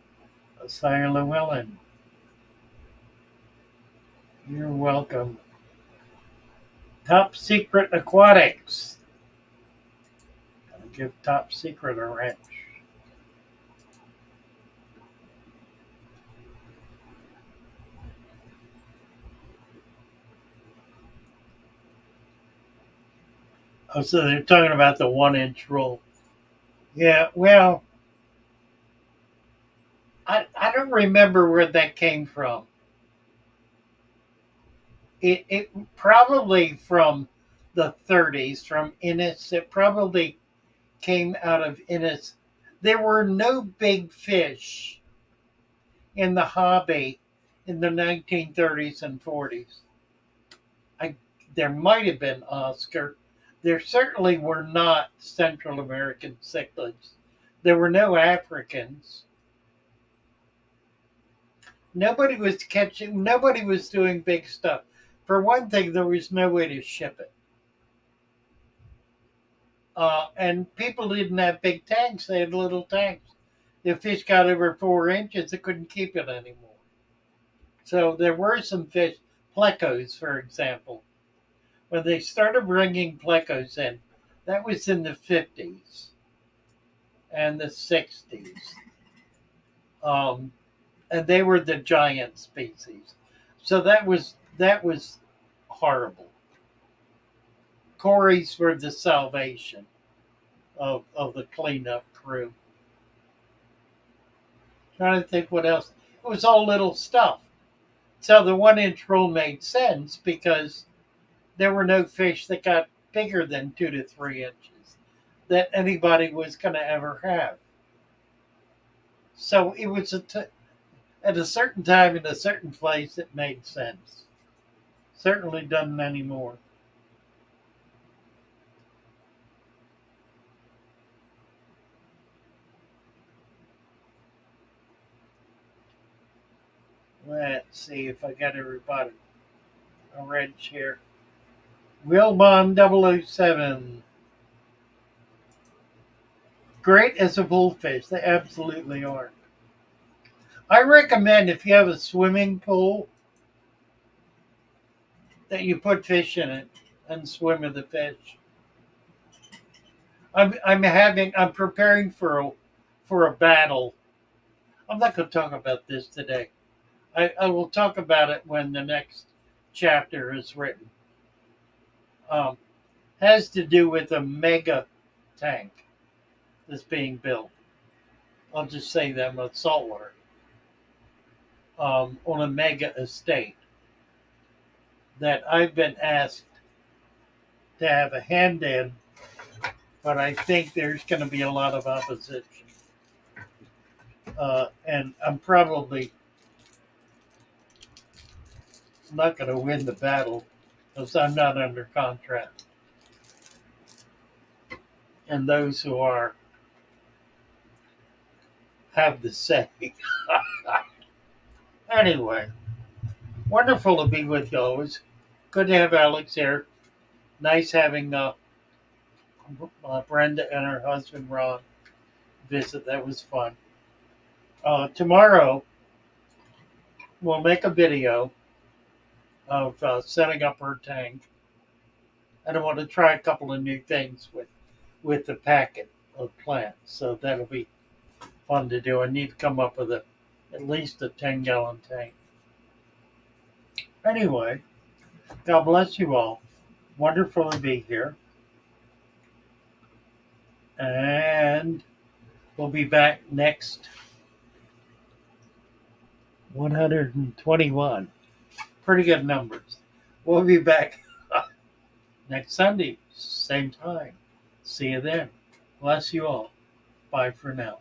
Llewellyn. You're welcome. Top Secret Aquatics. Gotta give Top Secret a wrench. Oh, so they're talking about the 1-inch roll. Yeah, well, I don't remember where that came from. It probably from the 30s, from Innis. It probably came out of Innis. There were no big fish in the hobby in the 1930s and 40s. There might have been Oscar. There certainly were not Central American cichlids. There were no Africans. Nobody was doing big stuff. For one thing, there was no way to ship it. And people didn't have big tanks, they had little tanks. If fish got over 4 inches, they couldn't keep it anymore. So there were some fish, plecos, for example. When they started bringing plecos in, that was in the 50s and the 60s. And they were the giant species. So that was horrible. Corys were the salvation of the cleanup crew. Trying to think what else. It was all little stuff. So the 1-inch roll made sense because there were no fish that got bigger than 2 to 3 inches that anybody was going to ever have. So it was at a certain time in a certain place it made sense. Certainly doesn't anymore. Let's see if I got everybody. A wrench here. Wilbon 007. Great as a bullfish. They absolutely are. I recommend if you have a swimming pool, that you put fish in it and swim with the fish. I'm preparing for a battle. I'm not going to talk about this today. I will talk about it when the next chapter is written. Um, has to do with a mega tank that's being built. I'll just say that with saltwater on a mega estate that I've been asked to have a hand in, but I think there's going to be a lot of opposition. And I'm probably not going to win the battle because I'm not under contract. And those who are have the say. Anyway, wonderful to be with you always. Good to have Alex here. Nice having Brenda and her husband Ron visit. That was fun. Tomorrow we'll make a video of setting up her tank. And I want to try a couple of new things with the packet of plants. So that'll be fun to do. I need to come up with at least a 10-gallon tank. Anyway, God bless you all. Wonderful to be here. And we'll be back next 121. Pretty good numbers. We'll be back next Sunday, same time. See you then. Bless you all. Bye for now.